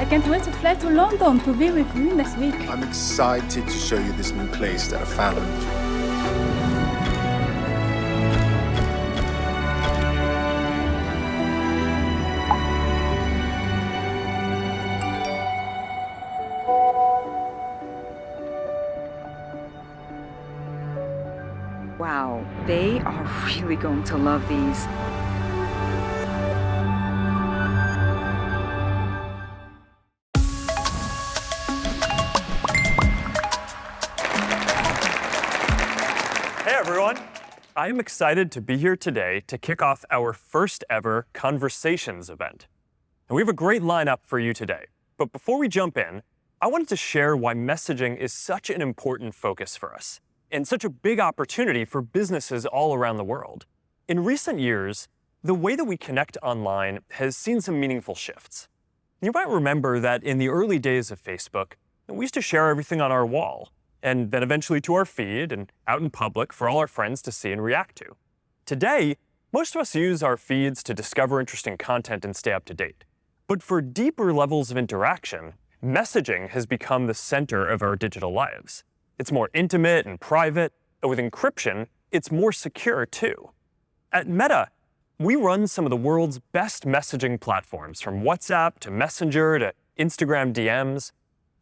I can't wait to fly to London to be with you next week. I'm excited to show you this new place that I found. Wow, they are really going to love these. Hey everyone! I am excited to be here today to kick off our first ever Conversations event. And we have a great lineup for you today. But before we jump in, I wanted to share why messaging is such an important focus for us, and such a big opportunity for businesses all around the world. In recent years, the way that we connect online has seen some meaningful shifts. You might remember that in the early days of Facebook, we used to share everything on our wall, and then eventually to our feed and out in public for all our friends to see and react to. Today, most of us use our feeds to discover interesting content and stay up to date. But for deeper levels of interaction, messaging has become the center of our digital lives. It's more intimate and private, and with encryption, it's more secure too. At Meta, we run some of the world's best messaging platforms, from WhatsApp to Messenger to Instagram DMs.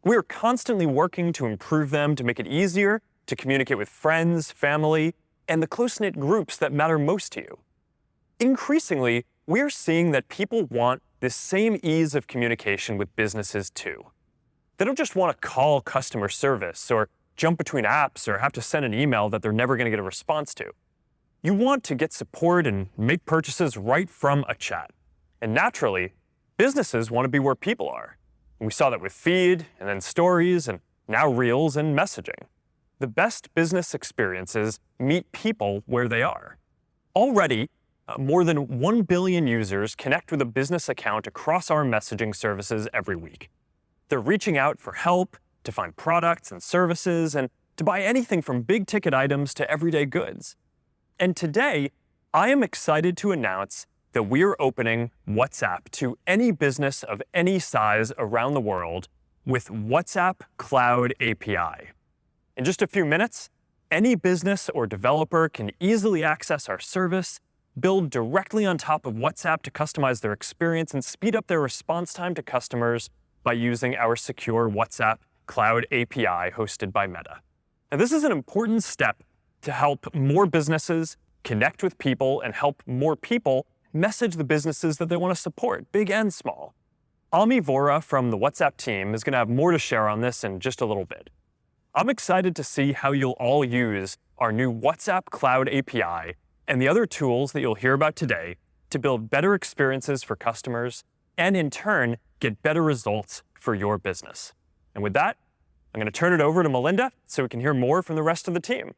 We are constantly working to improve them to make it easier to communicate with friends, family, and the close-knit groups that matter most to you. Increasingly, we are seeing that people want this same ease of communication with businesses too. They don't just want to call customer service or jump between apps or have to send an email that they're never going to get a response to. You want to get support and make purchases right from a chat. And naturally, businesses want to be where people are. And we saw that with Feed, and then Stories, and now Reels and messaging. The best business experiences meet people where they are. Already, more than 1 billion users connect with a business account across our messaging services every week. They're reaching out for help, to find products and services, and to buy anything from big-ticket items to everyday goods. And today, I am excited to announce that we are opening WhatsApp to any business of any size around the world with WhatsApp Cloud API. In just a few minutes, any business or developer can easily access our service, build directly on top of WhatsApp to customize their experience, and speed up their response time to customers by using our secure WhatsApp Cloud API hosted by Meta. Now, this is an important step to help more businesses connect with people and help more people message the businesses that they want to support, big and small. Ami Vora from the WhatsApp team is going to have more to share on this in just a little bit. I'm excited to see how you'll all use our new WhatsApp Cloud API and the other tools that you'll hear about today to build better experiences for customers and, in turn, get better results for your business. And with that, I'm going to turn it over to Melinda so we can hear more from the rest of the team.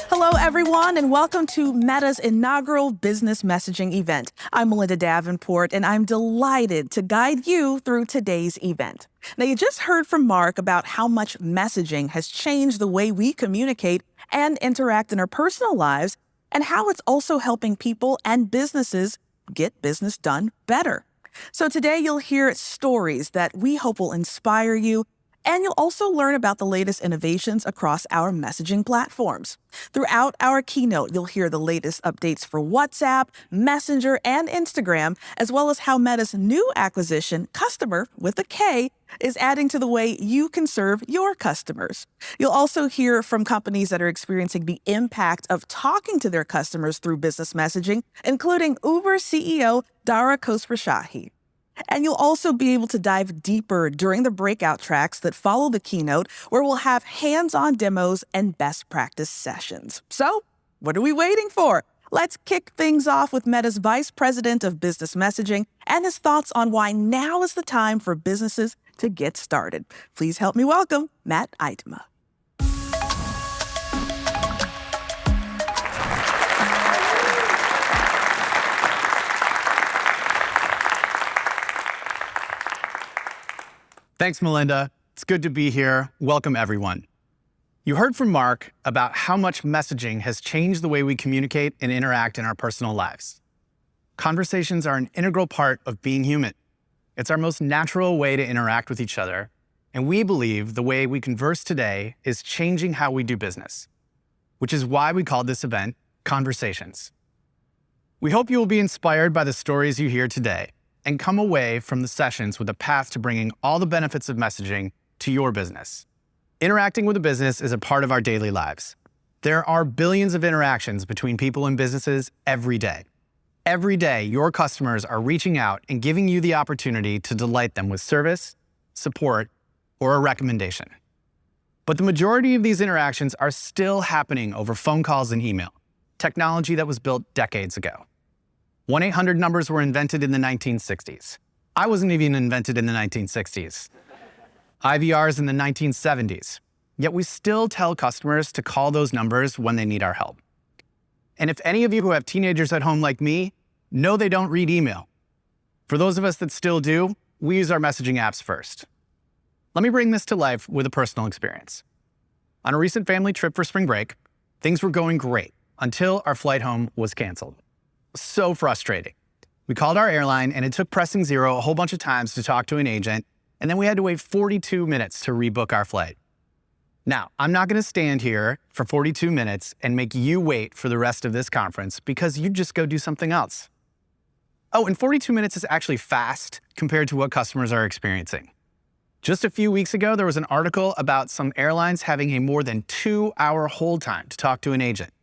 Hello, everyone, and welcome to Meta's inaugural business messaging event. I'm Melinda Davenport, and I'm delighted to guide you through today's event. Now, you just heard from Mark about how much messaging has changed the way we communicate and interact in our personal lives, and how it's also helping people and businesses get business done better. So today you'll hear stories that we hope will inspire you, and you'll also learn about the latest innovations across our messaging platforms. Throughout our keynote, you'll hear the latest updates for WhatsApp, Messenger, and Instagram, as well as how Meta's new acquisition, Customer with a K, is adding to the way you can serve your customers. You'll also hear from companies that are experiencing the impact of talking to their customers through business messaging, including Uber CEO Dara Khosrowshahi. And you'll also be able to dive deeper during the breakout tracks that follow the keynote, where we'll have hands-on demos and best practice sessions. So, what are we waiting for? Let's kick things off with Meta's Vice President of Business Messaging and his thoughts on why now is the time for businesses to get started. Please help me welcome Matt Eitema. Thanks, Melinda. It's good to be here. Welcome, everyone. You heard from Mark about how much messaging has changed the way we communicate and interact in our personal lives. Conversations are an integral part of being human. It's our most natural way to interact with each other, and we believe the way we converse today is changing how we do business, which is why we called this event Conversations. We hope you will be inspired by the stories you hear today and come away from the sessions with a path to bringing all the benefits of messaging to your business. Interacting with a business is a part of our daily lives. There are billions of interactions between people and businesses every day. Every day, your customers are reaching out and giving you the opportunity to delight them with service, support, or a recommendation. But the majority of these interactions are still happening over phone calls and email, technology that was built decades ago. 1-800 numbers were invented in the 1960s. I wasn't even invented in the 1960s. IVRs in the 1970s. Yet we still tell customers to call those numbers when they need our help. And if any of you who have teenagers at home like me, know they don't read email. For those of us that still do, we use our messaging apps first. Let me bring this to life with a personal experience. On a recent family trip for spring break, things were going great until our flight home was canceled. So frustrating. We called our airline and it took pressing zero a whole bunch of times to talk to an agent, and then we had to wait 42 minutes to rebook our flight. Now, I'm not going to stand here for 42 minutes and make you wait for the rest of this conference because you'd just go do something else. Oh, and 42 minutes is actually fast compared to what customers are experiencing. Just a few weeks ago, there was an article about some airlines having a more than 2-hour hold time to talk to an agent.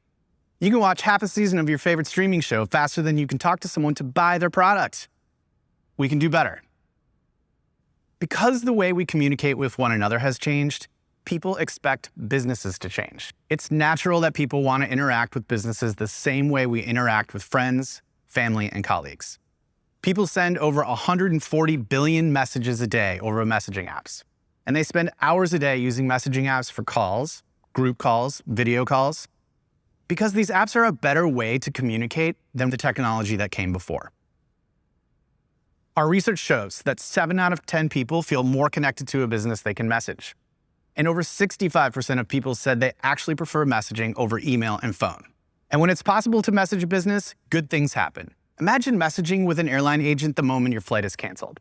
You can watch half a season of your favorite streaming show faster than you can talk to someone to buy their product. We can do better. Because the way we communicate with one another has changed, people expect businesses to change. It's natural that people want to interact with businesses the same way we interact with friends, family, and colleagues. People send over 140 billion messages a day over messaging apps, and they spend hours a day using messaging apps for calls, group calls, video calls, because these apps are a better way to communicate than the technology that came before. Our research shows that 7 out of 10 people feel more connected to a business they can message. And over 65% of people said they actually prefer messaging over email and phone. And when it's possible to message a business, good things happen. Imagine messaging with an airline agent the moment your flight is canceled.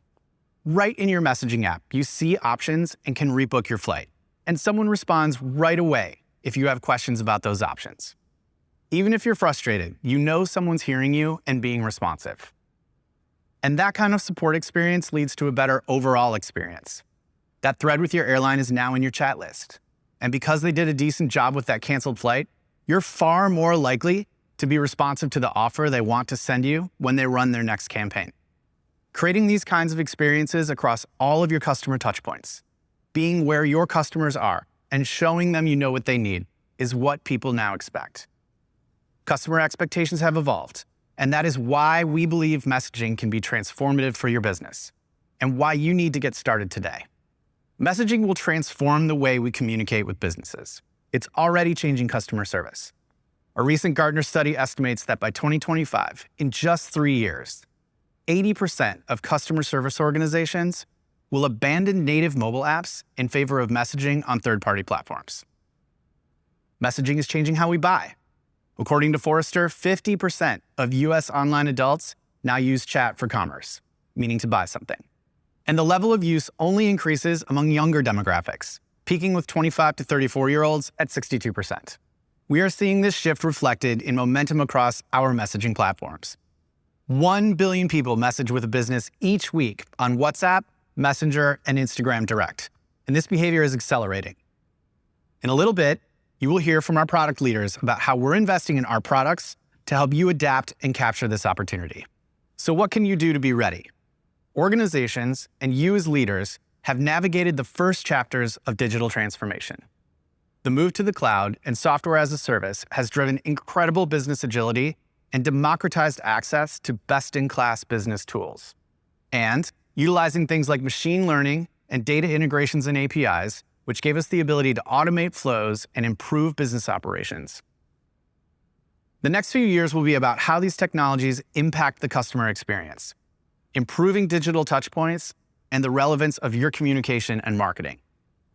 Right in your messaging app, you see options and can rebook your flight. And someone responds right away if you have questions about those options. Even if you're frustrated, you know someone's hearing you and being responsive. And that kind of support experience leads to a better overall experience. That thread with your airline is now in your chat list. And because they did a decent job with that canceled flight, you're far more likely to be responsive to the offer they want to send you when they run their next campaign. Creating these kinds of experiences across all of your customer touchpoints, being where your customers are, and showing them you know what they need is what people now expect. Customer expectations have evolved, and that is why we believe messaging can be transformative for your business, and why you need to get started today. Messaging will transform the way we communicate with businesses. It's already changing customer service. A recent Gartner study estimates that by 2025, in just 3 years, 80% of customer service organizations will abandon native mobile apps in favor of messaging on third-party platforms. Messaging is changing how we buy. According to Forrester, 50% of US online adults now use chat for commerce, meaning to buy something. And the level of use only increases among younger demographics, peaking with 25 to 34-year-olds at 62%. We are seeing this shift reflected in momentum across our messaging platforms. 1 billion people message with a business each week on WhatsApp, Messenger, and Instagram Direct, and this behavior is accelerating. In a little bit, you will hear from our product leaders about how we're investing in our products to help you adapt and capture this opportunity. So what can you do to be ready? Organizations and you as leaders have navigated the first chapters of digital transformation. The move to the cloud and software as a service has driven incredible business agility and democratized access to best-in-class business tools. And utilizing things like machine learning and data integrations and APIs, which gave us the ability to automate flows and improve business operations. The next few years will be about how these technologies impact the customer experience, improving digital touchpoints and the relevance of your communication and marketing.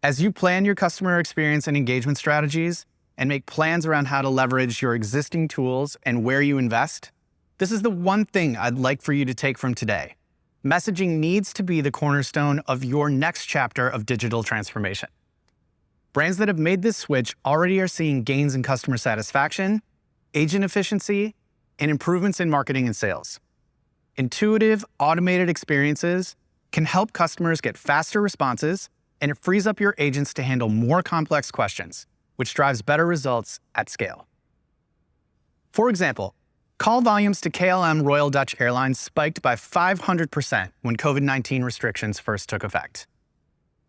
As you plan your customer experience and engagement strategies and make plans around how to leverage your existing tools and where you invest, this is the one thing I'd like for you to take from today. Messaging needs to be the cornerstone of your next chapter of digital transformation. Brands that have made this switch already are seeing gains in customer satisfaction, agent efficiency, and improvements in marketing and sales. Intuitive, automated experiences can help customers get faster responses, and it frees up your agents to handle more complex questions, which drives better results at scale. For example, call volumes to KLM Royal Dutch Airlines spiked by 500% when COVID-19 restrictions first took effect.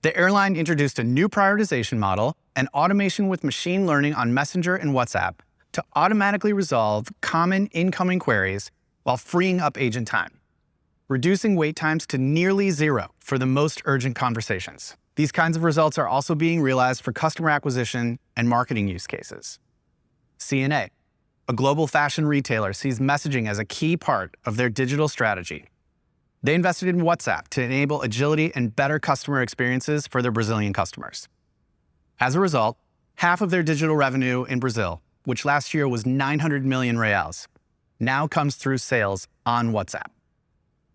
The airline introduced a new prioritization model and automation with machine learning on Messenger and WhatsApp to automatically resolve common incoming queries while freeing up agent time, reducing wait times to nearly zero for the most urgent conversations. These kinds of results are also being realized for customer acquisition and marketing use cases. C&A, a global fashion retailer, sees messaging as a key part of their digital strategy. They invested in WhatsApp to enable agility and better customer experiences for their Brazilian customers. As a result, half of their digital revenue in Brazil, which last year was 900 million reais, now comes through sales on WhatsApp.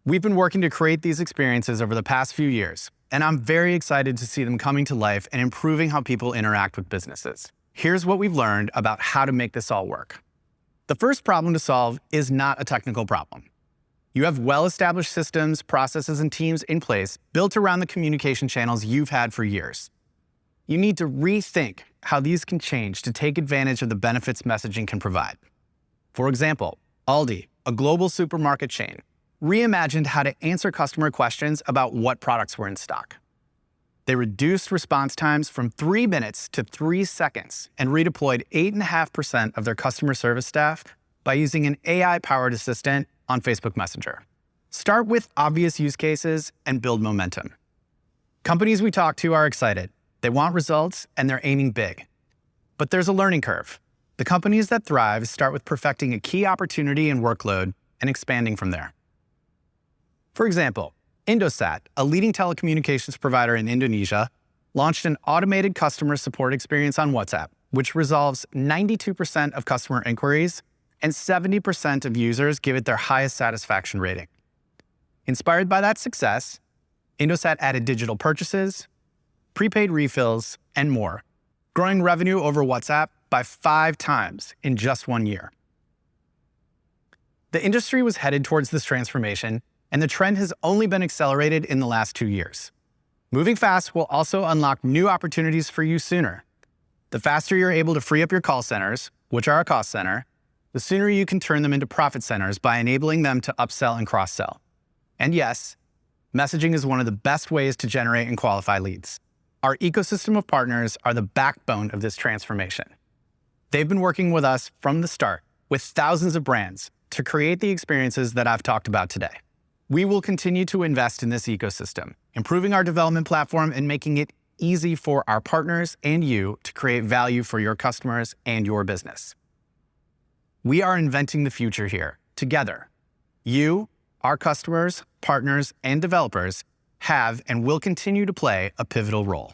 We've been working to create these experiences over the past few years, and I'm very excited to see them coming to life and improving how people interact with businesses. Here's what we've learned about how to make this all work. The first problem to solve is not a technical problem. You have well-established systems, processes, and teams in place built around the communication channels you've had for years. You need to rethink how these can change to take advantage of the benefits messaging can provide. For example, Aldi, a global supermarket chain, reimagined how to answer customer questions about what products were in stock. They reduced response times from 3 minutes to 3 seconds and redeployed 8.5% of their customer service staff by using an AI-powered assistant on Facebook Messenger. Start with obvious use cases and build momentum. Companies we talk to are excited. They want results and they're aiming big. But there's a learning curve. The companies that thrive start with perfecting a key opportunity and workload and expanding from there. For example, Indosat, a leading telecommunications provider in Indonesia, launched an automated customer support experience on WhatsApp, which resolves 92% of customer inquiries and 70% of users give it their highest satisfaction rating. Inspired by that success, Indosat added digital purchases, prepaid refills, and more, growing revenue over WhatsApp by 5 times in just 1 year. The industry was headed towards this transformation, and the trend has only been accelerated in the last 2 years. Moving fast will also unlock new opportunities for you sooner. The faster you're able to free up your call centers, which are a cost center, the sooner you can turn them into profit centers by enabling them to upsell and cross-sell. And yes, messaging is one of the best ways to generate and qualify leads. Our ecosystem of partners are the backbone of this transformation. They've been working with us from the start, with thousands of brands, to create the experiences that I've talked about today. We will continue to invest in this ecosystem, improving our development platform and making it easy for our partners and you to create value for your customers and your business. We are inventing the future here, together. You, our customers, partners, and developers have and will continue to play a pivotal role.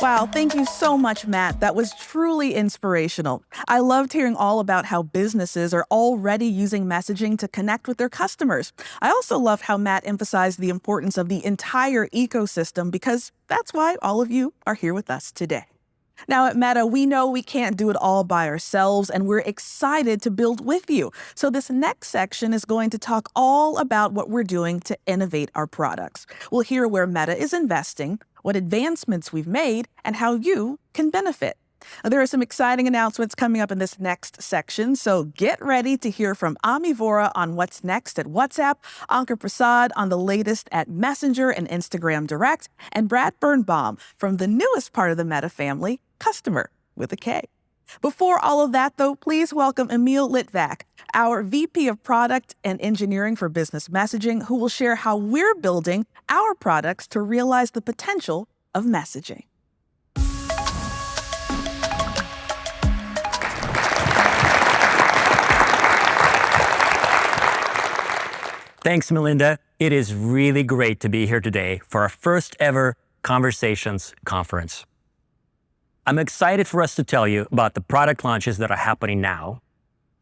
Wow, thank you so much, Matt. That was truly inspirational. I loved hearing all about how businesses are already using messaging to connect with their customers. I also love how Matt emphasized the importance of the entire ecosystem because that's why all of you are here with us today. Now at Meta, we know we can't do it all by ourselves, and we're excited to build with you. So this next section is going to talk all about what we're doing to innovate our products. We'll hear where Meta is investing, what advancements we've made, and how you can benefit. There are some exciting announcements coming up in this next section, so get ready to hear from Ami Vora on what's next at WhatsApp, Ankur Prasad on the latest at Messenger and Instagram Direct, and Brad Birnbaum from the newest part of the Meta family, Customer, with a K. Before all of that, though, please welcome Emil Litvak, our VP of Product and Engineering for Business Messaging, who will share how we're building our products to realize the potential of messaging. Thanks, Melinda. It is really great to be here today for our first ever Conversations conference. I'm excited for us to tell you about the product launches that are happening now,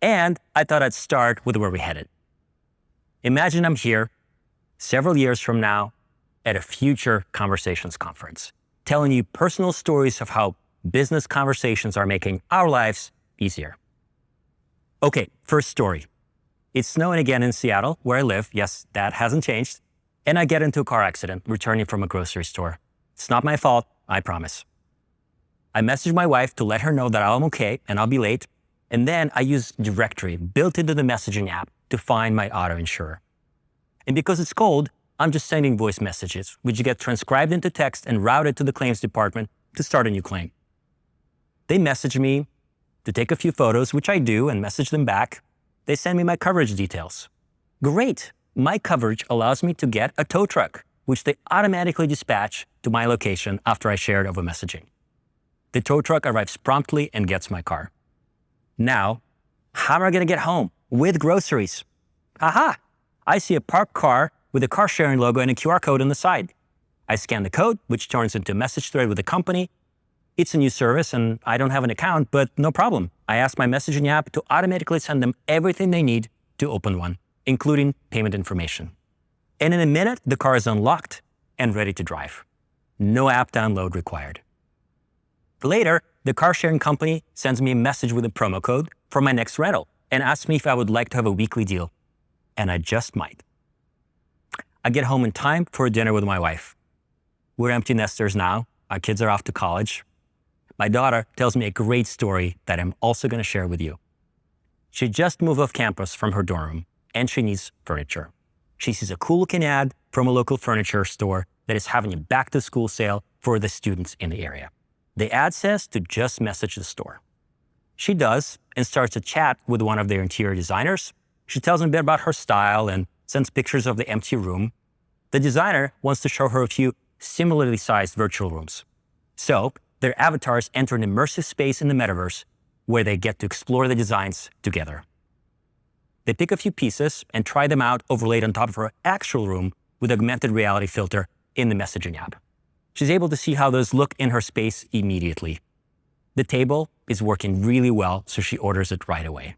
and I thought I'd start with where we're headed. Imagine I'm here several years from now at a future Conversations conference, telling you personal stories of how business conversations are making our lives easier. Okay, first story. It's snowing again in Seattle, where I live. Yes, that hasn't changed. And I get into a car accident returning from a grocery store. It's not my fault, I promise. I message my wife to let her know that I'm okay and I'll be late. And then I use directory built into the messaging app to find my auto insurer. And because it's cold, I'm just sending voice messages, which get transcribed into text and routed to the claims department to start a new claim. They message me to take a few photos, which I do, and message them back. They send me my coverage details. Great. My coverage allows me to get a tow truck, which they automatically dispatch to my location after I share it over messaging. The tow truck arrives promptly and gets my car. Now, how am I going to get home with groceries? Aha! I see a parked car with a car sharing logo and a QR code on the side. I scan the code, which turns into a message thread with the company. It's a new service and I don't have an account, but no problem. I ask my messaging app to automatically send them everything they need to open one, including payment information. And in a minute, the car is unlocked and ready to drive. No app download required. Later, the car sharing company sends me a message with a promo code for my next rental and asks me if I would like to have a weekly deal. And I just might. I get home in time for a dinner with my wife. We're empty nesters now. Our kids are off to college. My daughter tells me a great story that I'm also going to share with you. She just moved off campus from her dorm room and she needs furniture. She sees a cool-looking ad from a local furniture store that is having a back-to-school sale for the students in the area. The ad says to just message the store. She does and starts a chat with one of their interior designers. She tells them a bit about her style and sends pictures of the empty room. The designer wants to show her a few similarly sized virtual rooms. So their avatars enter an immersive space in the metaverse where they get to explore the designs together. They pick a few pieces and try them out overlaid on top of her actual room with augmented reality filter in the messaging app. She's able to see how those look in her space immediately. The table is working really well, so she orders it right away.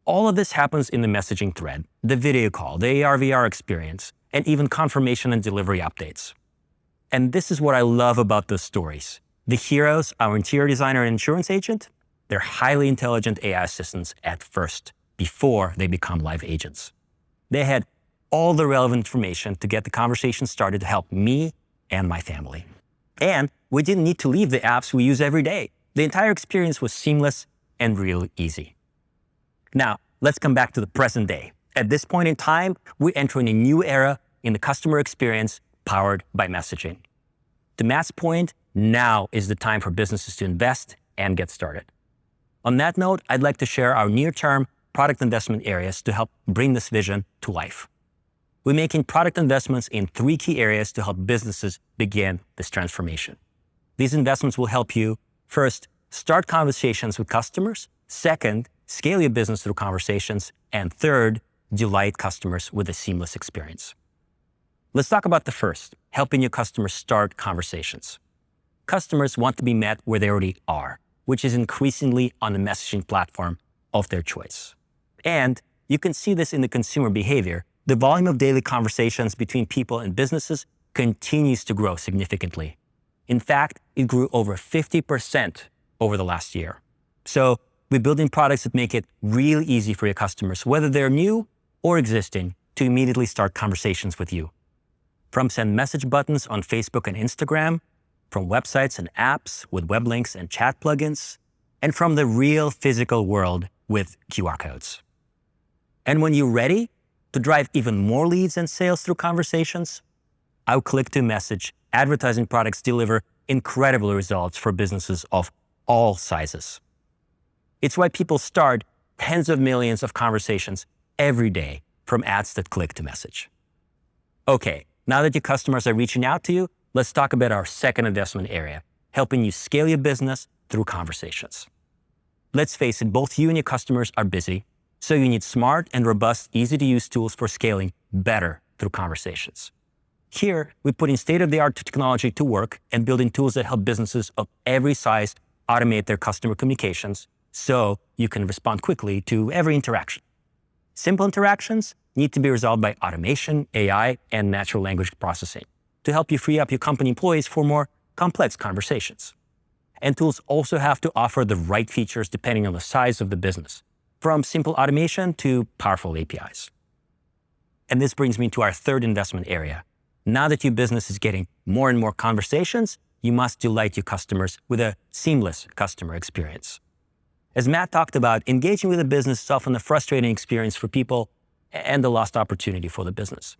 All of this happens in the messaging thread, the video call, the AR/VR experience, and even confirmation and delivery updates. And this is what I love about those stories. The heroes, our interior designer and insurance agent, they're highly intelligent AI assistants at first, before they become live agents. They had all the relevant information to get the conversation started to help me and my family. And we didn't need to leave the apps we use every day. The entire experience was seamless and really easy. Now, let's come back to the present day. At this point in time, we're entering a new era in the customer experience powered by messaging. To Matt's point, now is the time for businesses to invest and get started. On that note, I'd like to share our near-term product investment areas to help bring this vision to life. We're making product investments in 3 key areas to help businesses begin this transformation. These investments will help you, first, start conversations with customers, second, scale your business through conversations, and third, delight customers with a seamless experience. Let's talk about the first, helping your customers start conversations. Customers want to be met where they already are, which is increasingly on the messaging platform of their choice. And you can see this in the consumer behavior. The volume of daily conversations between people and businesses continues to grow significantly. In fact, it grew over 50% over the last year. So we're building products that make it real easy for your customers, whether they're new or existing, to immediately start conversations with you. From send message buttons on Facebook and Instagram, from websites and apps with web links and chat plugins, and from the real physical world with QR codes. And when you're ready to drive even more leads and sales through conversations, our click-to-message advertising products deliver incredible results for businesses of all sizes. It's why people start tens of millions of conversations every day from ads that click to message. Okay, now that your customers are reaching out to you, let's talk about our second investment area, helping you scale your business through conversations. Let's face it, both you and your customers are busy. So you need smart and robust, easy-to-use tools for scaling better through conversations. Here, we're putting state-of-the-art technology to work and building tools that help businesses of every size automate their customer communications so you can respond quickly to every interaction. Simple interactions need to be resolved by automation, AI, and natural language processing to help you free up your company employees for more complex conversations. And tools also have to offer the right features depending on the size of the business, from simple automation to powerful APIs. And this brings me to our third investment area. Now that your business is getting more and more conversations, you must delight your customers with a seamless customer experience. As Matt talked about, engaging with a business is often a frustrating experience for people and a lost opportunity for the business.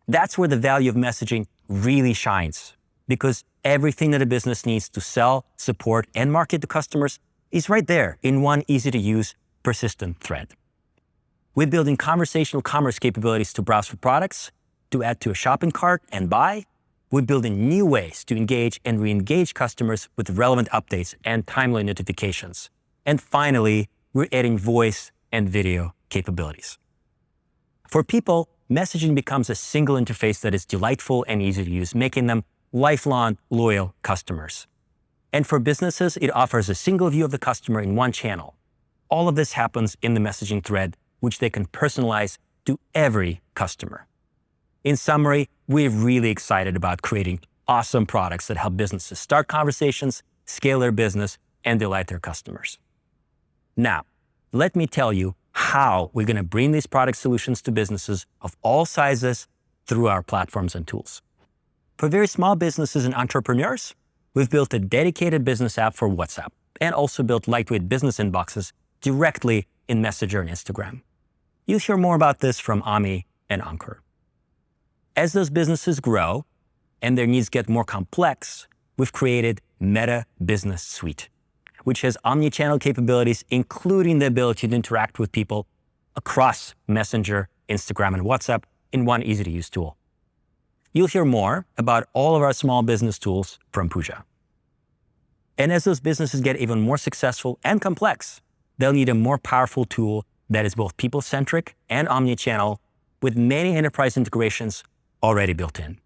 That's where the value of messaging really shines, because everything that a business needs to sell, support, and market to customers is right there in one easy-to-use, persistent thread. We're building conversational commerce capabilities to browse for products, to add to a shopping cart and buy. We're building new ways to engage and re-engage customers with relevant updates and timely notifications. And finally, we're adding voice and video capabilities. For people, messaging becomes a single interface that is delightful and easy to use, making them lifelong, loyal customers. And for businesses, it offers a single view of the customer in one channel. All of this happens in the messaging thread, which they can personalize to every customer. In summary, we're really excited about creating awesome products that help businesses start conversations, scale their business, and delight their customers. Now, let me tell you how we're going to bring these product solutions to businesses of all sizes through our platforms and tools. For very small businesses and entrepreneurs, we've built a dedicated business app for WhatsApp and also built lightweight business inboxes directly in Messenger and Instagram. You'll hear more about this from Ami and Ankur. As those businesses grow and their needs get more complex, we've created Meta Business Suite, which has omni-channel capabilities, including the ability to interact with people across Messenger, Instagram, and WhatsApp in one easy-to-use tool. You'll hear more about all of our small business tools from Pooja. And as those businesses get even more successful and complex, they'll need a more powerful tool that is both people-centric and omni-channel, with many enterprise integrations already built in.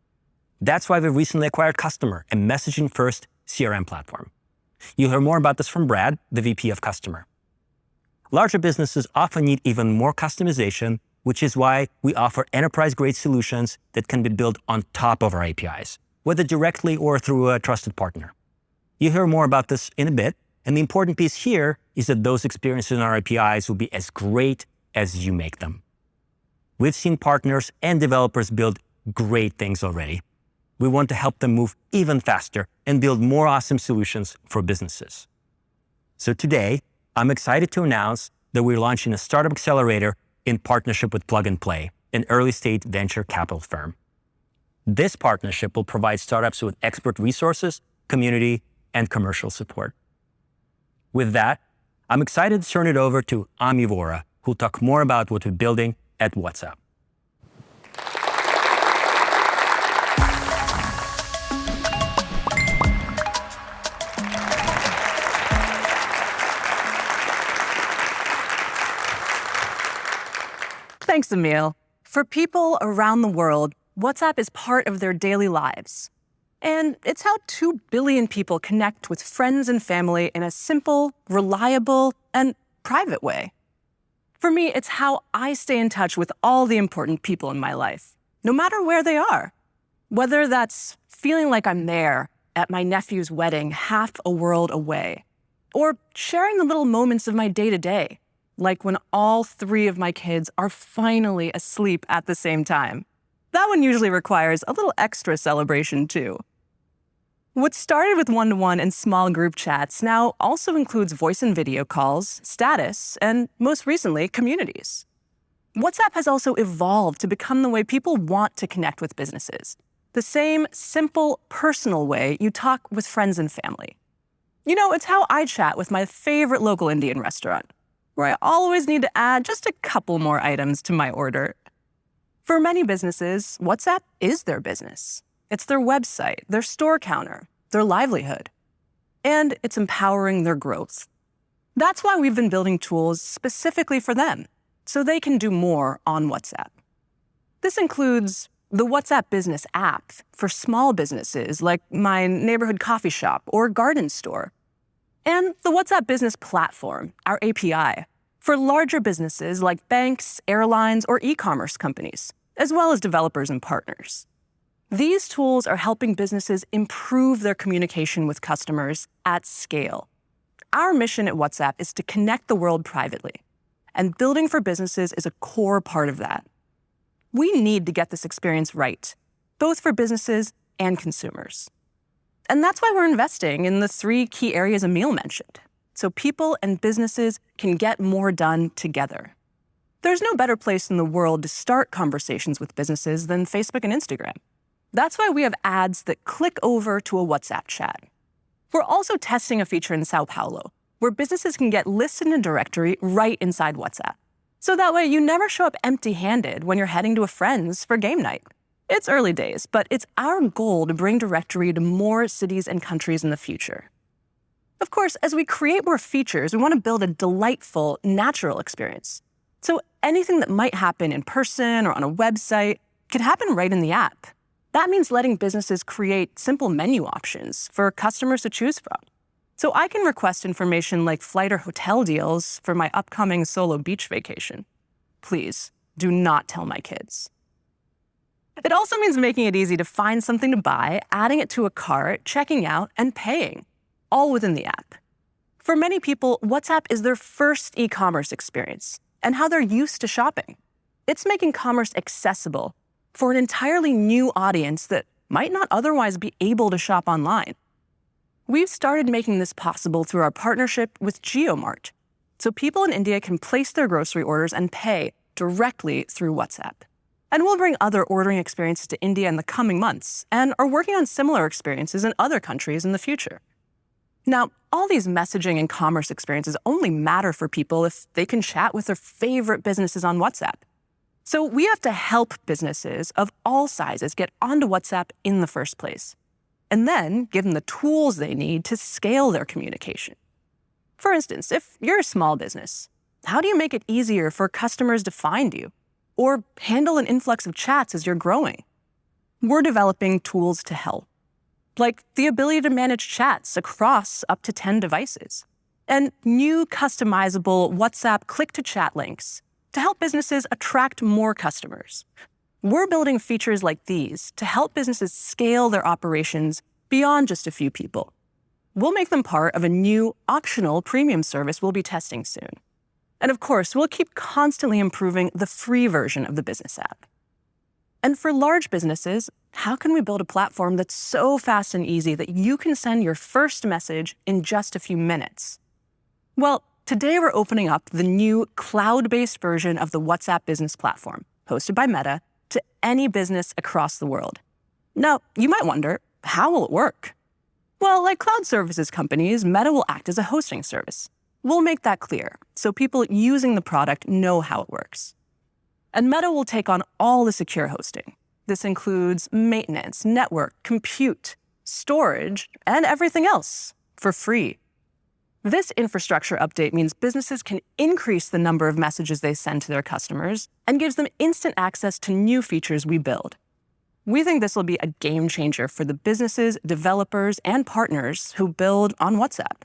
That's why we recently acquired Customer, a messaging-first CRM platform. You'll hear more about this from Brad, the VP of Customer. Larger businesses often need even more customization, which is why we offer enterprise-grade solutions that can be built on top of our APIs, whether directly or through a trusted partner. You'll hear more about this in a bit, and the important piece here is that those experiences in our APIs will be as great as you make them. We've seen partners and developers build great things already. We want to help them move even faster and build more awesome solutions for businesses. So today, I'm excited to announce that we're launching a startup accelerator in partnership with Plug and Play, an early-stage venture capital firm. This partnership will provide startups with expert resources, community, and commercial support. With that, I'm excited to turn it over to Ami Vora, who'll talk more about what we're building at WhatsApp. Thanks, Emil. For people around the world, WhatsApp is part of their daily lives. And it's how 2 billion people connect with friends and family in a simple, reliable, and private way. For me, it's how I stay in touch with all the important people in my life, no matter where they are. Whether that's feeling like I'm there at my nephew's wedding half a world away, or sharing the little moments of my day-to-day, like when all 3 of my kids are finally asleep at the same time. That one usually requires a little extra celebration, too. What started with one-to-one and small group chats now also includes voice and video calls, status, and most recently, communities. WhatsApp has also evolved to become the way people want to connect with businesses, the same simple, personal way you talk with friends and family. You know, it's how I chat with my favorite local Indian restaurant, where I always need to add just a couple more items to my order. For many businesses, WhatsApp is their business. It's their website, their store counter, their livelihood, and it's empowering their growth. That's why we've been building tools specifically for them so they can do more on WhatsApp. This includes the WhatsApp Business app for small businesses like my neighborhood coffee shop or garden store, and the WhatsApp Business Platform, our API, for larger businesses like banks, airlines, or e-commerce companies, as well as developers and partners. These tools are helping businesses improve their communication with customers at scale. Our mission at WhatsApp is to connect the world privately, and building for businesses is a core part of that. We need to get this experience right, both for businesses and consumers. And that's why we're investing in the 3 key areas Emil mentioned, so people and businesses can get more done together. There's no better place in the world to start conversations with businesses than Facebook and Instagram. That's why we have ads that click over to a WhatsApp chat. We're also testing a feature in Sao Paulo, where businesses can get listed in a directory right inside WhatsApp. So that way you never show up empty-handed when you're heading to a friend's for game night. It's early days, but it's our goal to bring directory to more cities and countries in the future. Of course, as we create more features, we want to build a delightful, natural experience. So anything that might happen in person or on a website could happen right in the app. That means letting businesses create simple menu options for customers to choose from. So I can request information like flight or hotel deals for my upcoming solo beach vacation. Please, do not tell my kids. It also means making it easy to find something to buy, adding it to a cart, checking out, and paying, all within the app. For many people, WhatsApp is their first e-commerce experience and how they're used to shopping. It's making commerce accessible for an entirely new audience that might not otherwise be able to shop online. We've started making this possible through our partnership with JioMart, so people in India can place their grocery orders and pay directly through WhatsApp. And we'll bring other ordering experiences to India in the coming months and are working on similar experiences in other countries in the future. Now, all these messaging and commerce experiences only matter for people if they can chat with their favorite businesses on WhatsApp. So we have to help businesses of all sizes get onto WhatsApp in the first place, and then give them the tools they need to scale their communication. For instance, if you're a small business, how do you make it easier for customers to find you or handle an influx of chats as you're growing? We're developing tools to help, like the ability to manage chats across up to 10 devices, and new customizable WhatsApp click-to-chat links to help businesses attract more customers. We're building features like these to help businesses scale their operations beyond just a few people. We'll make them part of a new optional premium service we'll be testing soon. And of course, we'll keep constantly improving the free version of the business app. And for large businesses, how can we build a platform that's so fast and easy that you can send your first message in just a few minutes? Well, today we're opening up the new cloud-based version of the WhatsApp Business Platform, hosted by Meta, to any business across the world. Now, you might wonder, how will it work? Well, like cloud services companies, Meta will act as a hosting service. We'll make that clear, so people using the product know how it works. And Meta will take on all the secure hosting. This includes maintenance, network, compute, storage, and everything else for free. This infrastructure update means businesses can increase the number of messages they send to their customers and gives them instant access to new features we build. We think this will be a game changer for the businesses, developers, and partners who build on WhatsApp.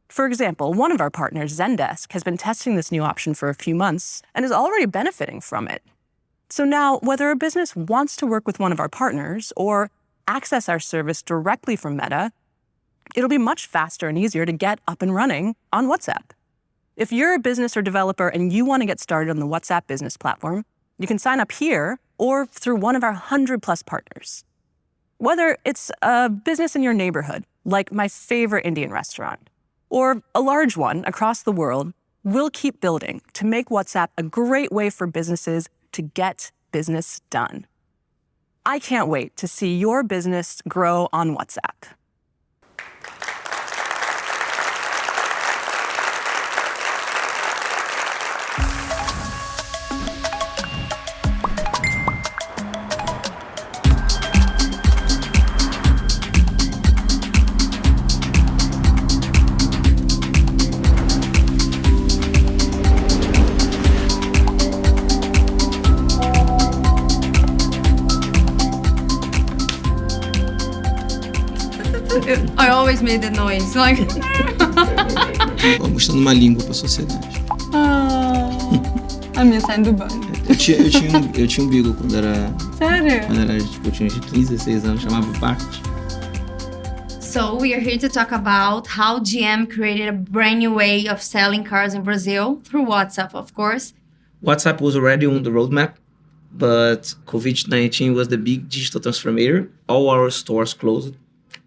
For example, one of our partners, Zendesk, has been testing this new option for a few months and is already benefiting from it. So now, whether a business wants to work with one of our partners or access our service directly from Meta, it'll be much faster and easier to get up and running on WhatsApp. If you're a business or developer and you want to get started on the WhatsApp Business Platform, you can sign up here or through one of our 100+ partners. Whether it's a business in your neighborhood, like my favorite Indian restaurant, or a large one across the world, we'll keep building to make WhatsApp a great way for businesses to get business done. I can't wait to see your business grow on WhatsApp. I always made the noise, like. Mostrando uma língua pra sociedade. A minha saindo do banho. Eu tinha um bigo quando era... Sério? Quando era, tipo, eu tinha 15, 16 anos, chamava Bart. So we are here to talk about how GM created a brand new way of selling cars in Brazil through WhatsApp, of course. WhatsApp was already on the roadmap, but COVID-19 was the big digital transformator. All our stores closed,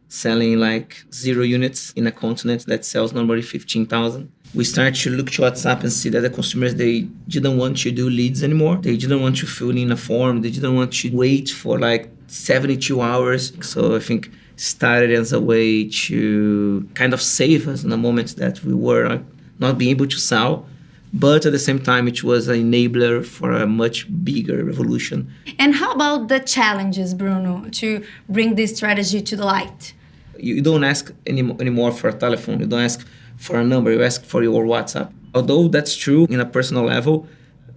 selling like 0 units in a continent that sells normally 15,000. We started to look to WhatsApp and see that the consumers, they didn't want to do leads anymore. They didn't want to fill in a form. They didn't want to wait for like 72 hours. So I think started as a way to kind of save us in a moment that we were not being able to sell. But at the same time, it was an enabler for a much bigger revolution. And how about the challenges, Bruno, to bring this strategy to the light? You don't ask anymore for a telephone. You don't ask for a number. You ask for your WhatsApp. Although that's true in a personal level,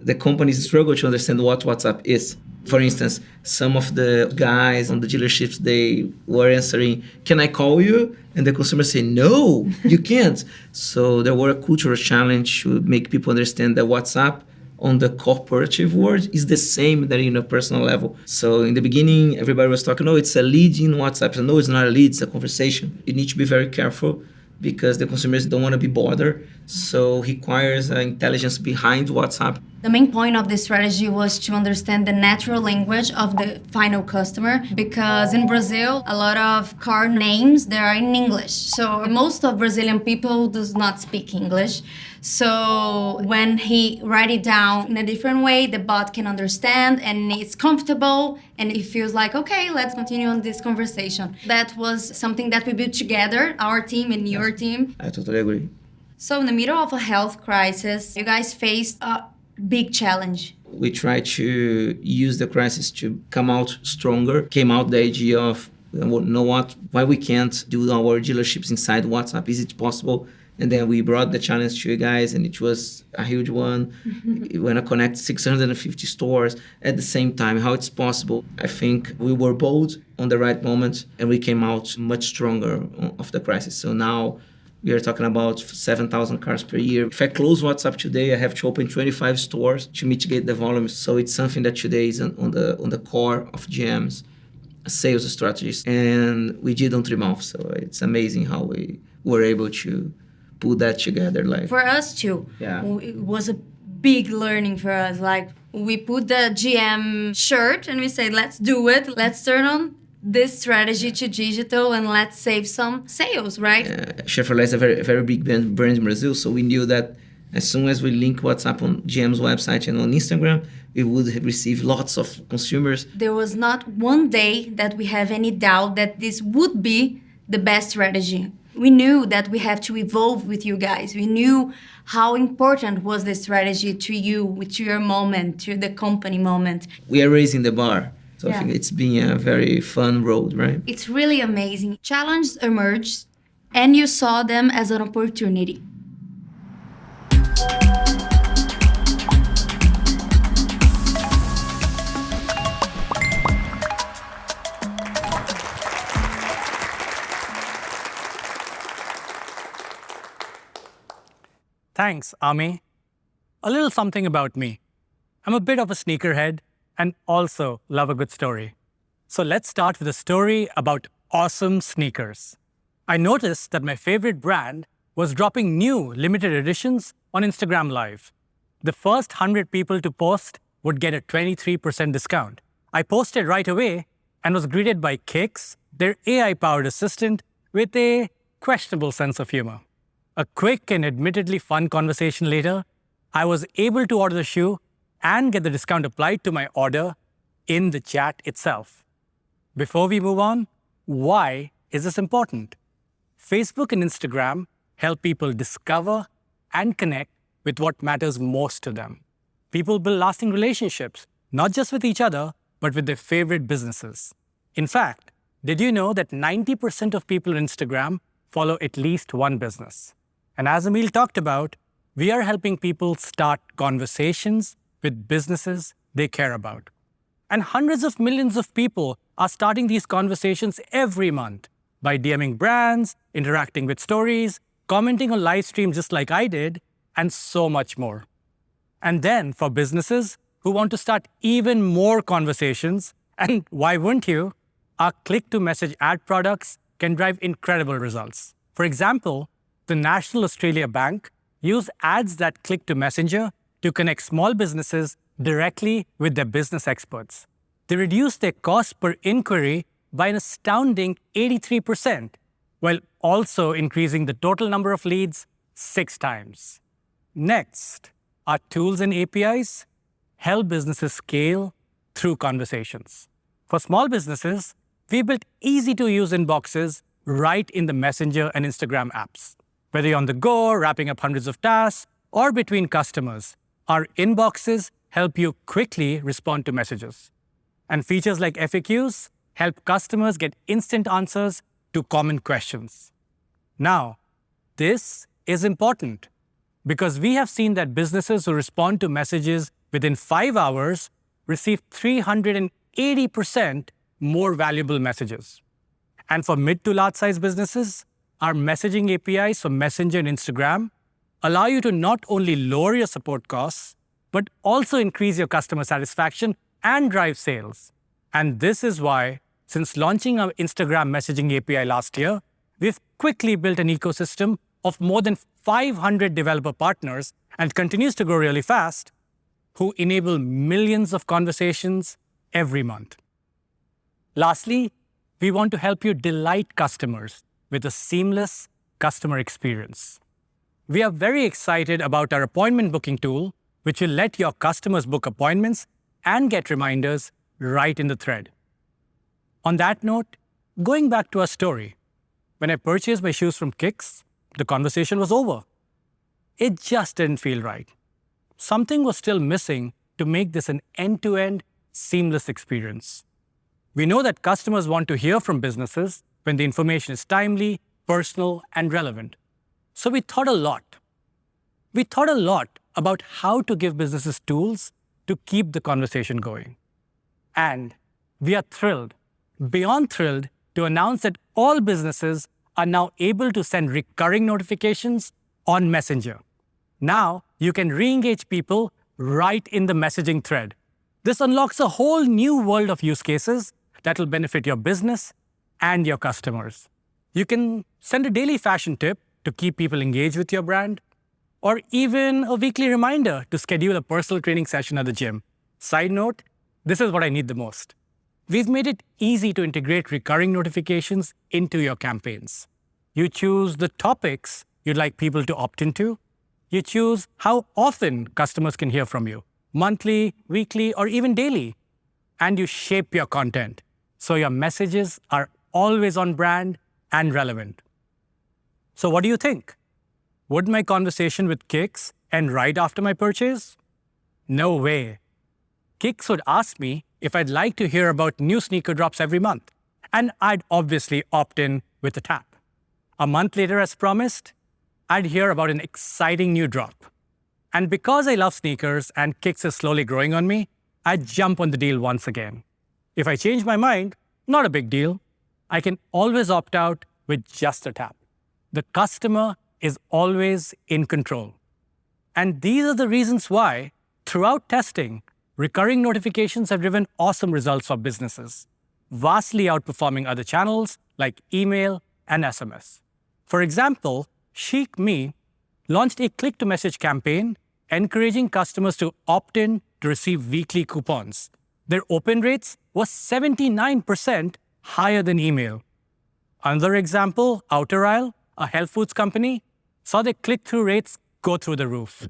the companies struggle to understand what WhatsApp is. For instance, some of the guys on the dealerships, they were answering, "Can I call you?" And the consumer say, "No, you can't." So there were a cultural challenge to make people understand that WhatsApp on the corporative world is the same that in a personal level. So in the beginning, everybody was talking, "No, it's a lead in WhatsApp." So, no, it's not a lead, it's a conversation. You need to be very careful because the consumers don't want to be bothered. So it requires intelligence behind WhatsApp. The main point of this strategy was to understand the natural language of the final customer, because in Brazil, a lot of car names, they are in English. So most of Brazilian people does not speak English. So when he write it down in a different way, the bot can understand and it's comfortable and it feels like, okay, let's continue on this conversation. That was something that we built together, our team and your team. I totally agree. So in the middle of a health crisis, you guys faced a big challenge. We tried to use the crisis to come out stronger. Came out the idea of, you know what, why we can't do our dealerships inside WhatsApp? Is it possible? And then we brought the challenge to you guys, and it was a huge one. We want to connect 650 stores at the same time, how it's possible. I think we were bold on the right moment, and we came out much stronger of the crisis. So now we are talking about 7,000 cars per year. If I close WhatsApp today, I have to open 25 stores to mitigate the volume. So it's something that today is on the core of GM's sales strategies. And we did on 3 months. So it's amazing how we were able to put that together. Like, for us too. Yeah. It was a big learning for us. Like, we put the GM shirt and we said, let's do it. Let's turn on this strategy to digital and let's save some sales, right? Chevrolet is a very, very big brand in Brazil, so we knew that as soon as we link WhatsApp on GM's website and on Instagram, we would receive lots of consumers. There was not one day that we have any doubt that this would be the best strategy. We knew that we have to evolve with you guys. We knew how important was the strategy to you, to your moment, to the company moment. We are raising the bar. So Yeah. I think it's been a very fun road, right? It's really amazing. Challenges emerged and you saw them as an opportunity. Thanks, Ami. A little something about me. I'm a bit of a sneakerhead and also love a good story. So let's start with a story about awesome sneakers. I noticed that my favorite brand was dropping new limited editions on Instagram Live. The first 100 people to post would get a 23% discount. I posted right away and was greeted by Kix, their AI-powered assistant, with a questionable sense of humor. A quick and admittedly fun conversation later, I was able to order the shoe and get the discount applied to my order in the chat itself. Before we move on, why is this important? Facebook and Instagram help people discover and connect with what matters most to them. People build lasting relationships, not just with each other, but with their favorite businesses. In fact, did you know that 90% of people on Instagram follow at least one business? And as Emil talked about, we are helping people start conversations with businesses they care about. And hundreds of millions of people are starting these conversations every month. by DMing brands, interacting with stories, commenting on live streams just like I did, and so much more. And then for businesses who want to start even more conversations, and why wouldn't you, our click-to-message ad products can drive incredible results. For example, the National Australia Bank used ads that click to Messenger to connect small businesses directly with their business experts. They reduced their cost per inquiry by an astounding 83%, while also increasing the total number of leads 6 times. Next, our tools and APIs help businesses scale through conversations. For small businesses, we built easy-to-use inboxes right in the Messenger and Instagram apps. Whether you're on the go, wrapping up hundreds of tasks, or between customers, our inboxes help you quickly respond to messages. And features like FAQs help customers get instant answers to common questions. Now, this is important because we have seen that businesses who respond to messages within 5 hours receive 380% more valuable messages. And for mid to large size businesses, our messaging APIs for Messenger and Instagram allow you to not only lower your support costs, but also increase your customer satisfaction and drive sales. And this is why, since launching our Instagram messaging API last year, we've quickly built an ecosystem of more than 500 developer partners and continues to grow really fast, who enable millions of conversations every month. Lastly, we want to help you delight customers with a seamless customer experience. We are very excited about our appointment booking tool, which will let your customers book appointments and get reminders right in the thread. On that note, going back to our story, when I purchased my shoes from Kicks, the conversation was over. It just didn't feel right. Something was still missing to make this an end-to-end seamless experience. We know that customers want to hear from businesses when the information is timely, personal, and relevant. So we thought a lot. We thought a lot about how to give businesses tools to keep the conversation going. And we are thrilled, beyond thrilled, to announce that all businesses are now able to send recurring notifications on Messenger. Now you can re-engage people right in the messaging thread. This unlocks a whole new world of use cases that will benefit your business and your customers. You can send a daily fashion tip to keep people engaged with your brand, or even a weekly reminder to schedule a personal training session at the gym. Side note, this is what I need the most. We've made it easy to integrate recurring notifications into your campaigns. You choose the topics you'd like people to opt into. You choose how often customers can hear from you, monthly, weekly, or even daily. And you shape your content so your messages are always on brand and relevant. So what do you think? Would my conversation with Kicks end right after my purchase? No way. Kicks would ask me if I'd like to hear about new sneaker drops every month, and I'd obviously opt in with a tap. A month later, as promised, I'd hear about an exciting new drop. And because I love sneakers and Kicks is slowly growing on me, I'd jump on the deal once again. If I change my mind, not a big deal. I can always opt out with just a tap. The customer is always in control. And these are the reasons why, throughout testing, recurring notifications have driven awesome results for businesses, vastly outperforming other channels like email and SMS. For example, Chic Me launched a click-to-message campaign encouraging customers to opt in to receive weekly coupons. Their open rates was 79% higher than email. Another example, Outer Isle, a health foods company, saw their click-through rates go through the roof.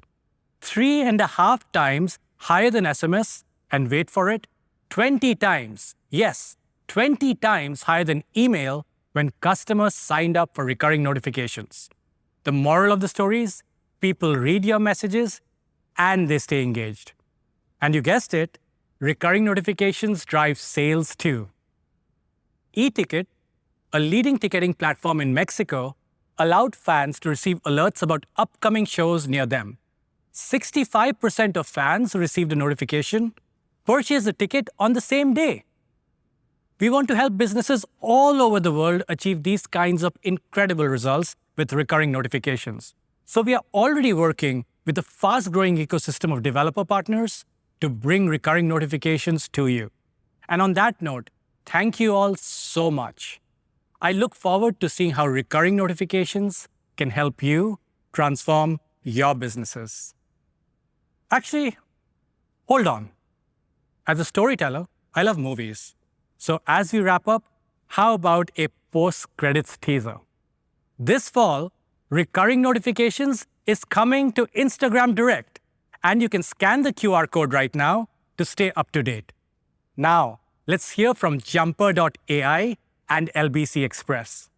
3.5 times higher than SMS, and wait for it, 20 times, yes, 20 times higher than email when customers signed up for recurring notifications. The moral of the story is, people read your messages and they stay engaged. And you guessed it, recurring notifications drive sales too. eTicket, a leading ticketing platform in Mexico, allowed fans to receive alerts about upcoming shows near them. 65% of fans who received a notification purchased a ticket on the same day. We want to help businesses all over the world achieve these kinds of incredible results with recurring notifications. So we are already working with a fast-growing ecosystem of developer partners to bring recurring notifications to you. And on that note, thank you all so much. I look forward to seeing how recurring notifications can help you transform your businesses. Actually, hold on. As a storyteller, I love movies. So as we wrap up, how about a post-credits teaser? This fall, recurring notifications is coming to Instagram Direct, and you can scan the QR code right now to stay up to date. Now, let's hear from Jumper.ai and LBC Express.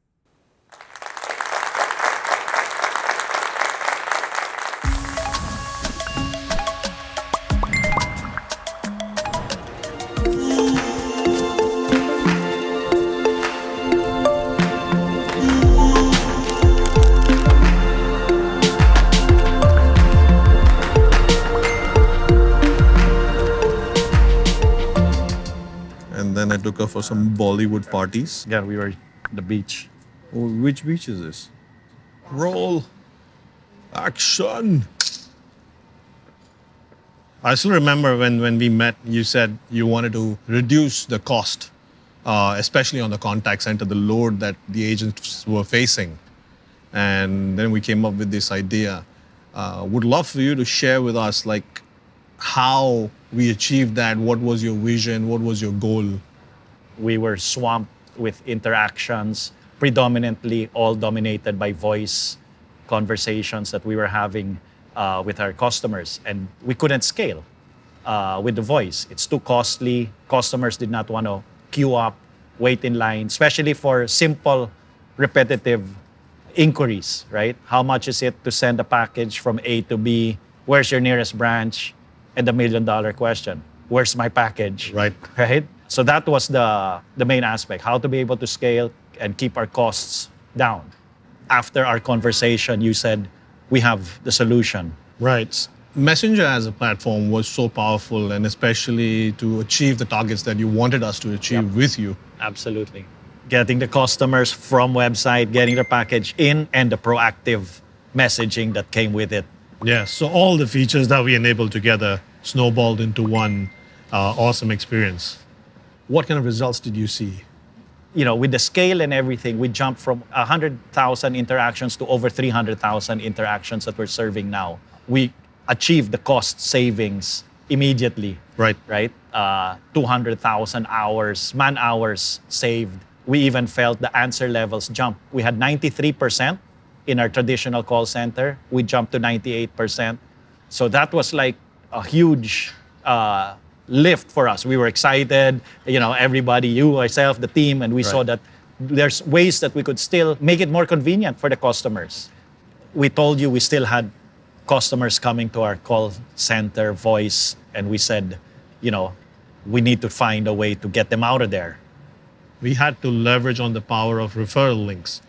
And then I took her for some Bollywood parties. Yeah, we were at the beach. Oh, which beach is this? Roll. Action. I still remember when we met, you said you wanted to reduce the cost, especially on the contact center, the load that the agents were facing. And then we came up with this idea. Would love for you to share with us, like, how we achieved that. What was your vision? What was your goal? We were swamped with interactions, predominantly all dominated by voice conversations that we were having with our customers. And we couldn't scale with the voice. It's too costly. Customers did not want to queue up, wait in line, especially for simple, repetitive inquiries, right? How much is it to send a package from A to B? Where's your nearest branch? And the $1 million question, where's my package? Right. Right? So that was the main aspect, how to be able to scale and keep our costs down. After our conversation, you said, we have the solution. Right. Messenger as a platform was so powerful, and especially to achieve the targets that you wanted us to achieve with you. Absolutely. Getting the customers from website, getting the package in, and the proactive messaging that came with it. Yes, so all the features that we enabled together snowballed into one awesome experience. What kind of results did you see? You know, with the scale and everything, we jumped from 100,000 interactions to over 300,000 interactions that we're serving now. We achieved the cost savings immediately. Right. Right? 200,000 hours, man hours saved. We even felt the answer levels jump. We had 93% in our traditional call center. We jumped to 98%. So that was like a huge lift for us. We were excited, everybody, you, myself, the team, and we saw that there's ways that we could still make it more convenient for the customers. We told you we still had customers coming to our call center voice, and we said, we need to find a way to get them out of there. We had to leverage on the power of referral links.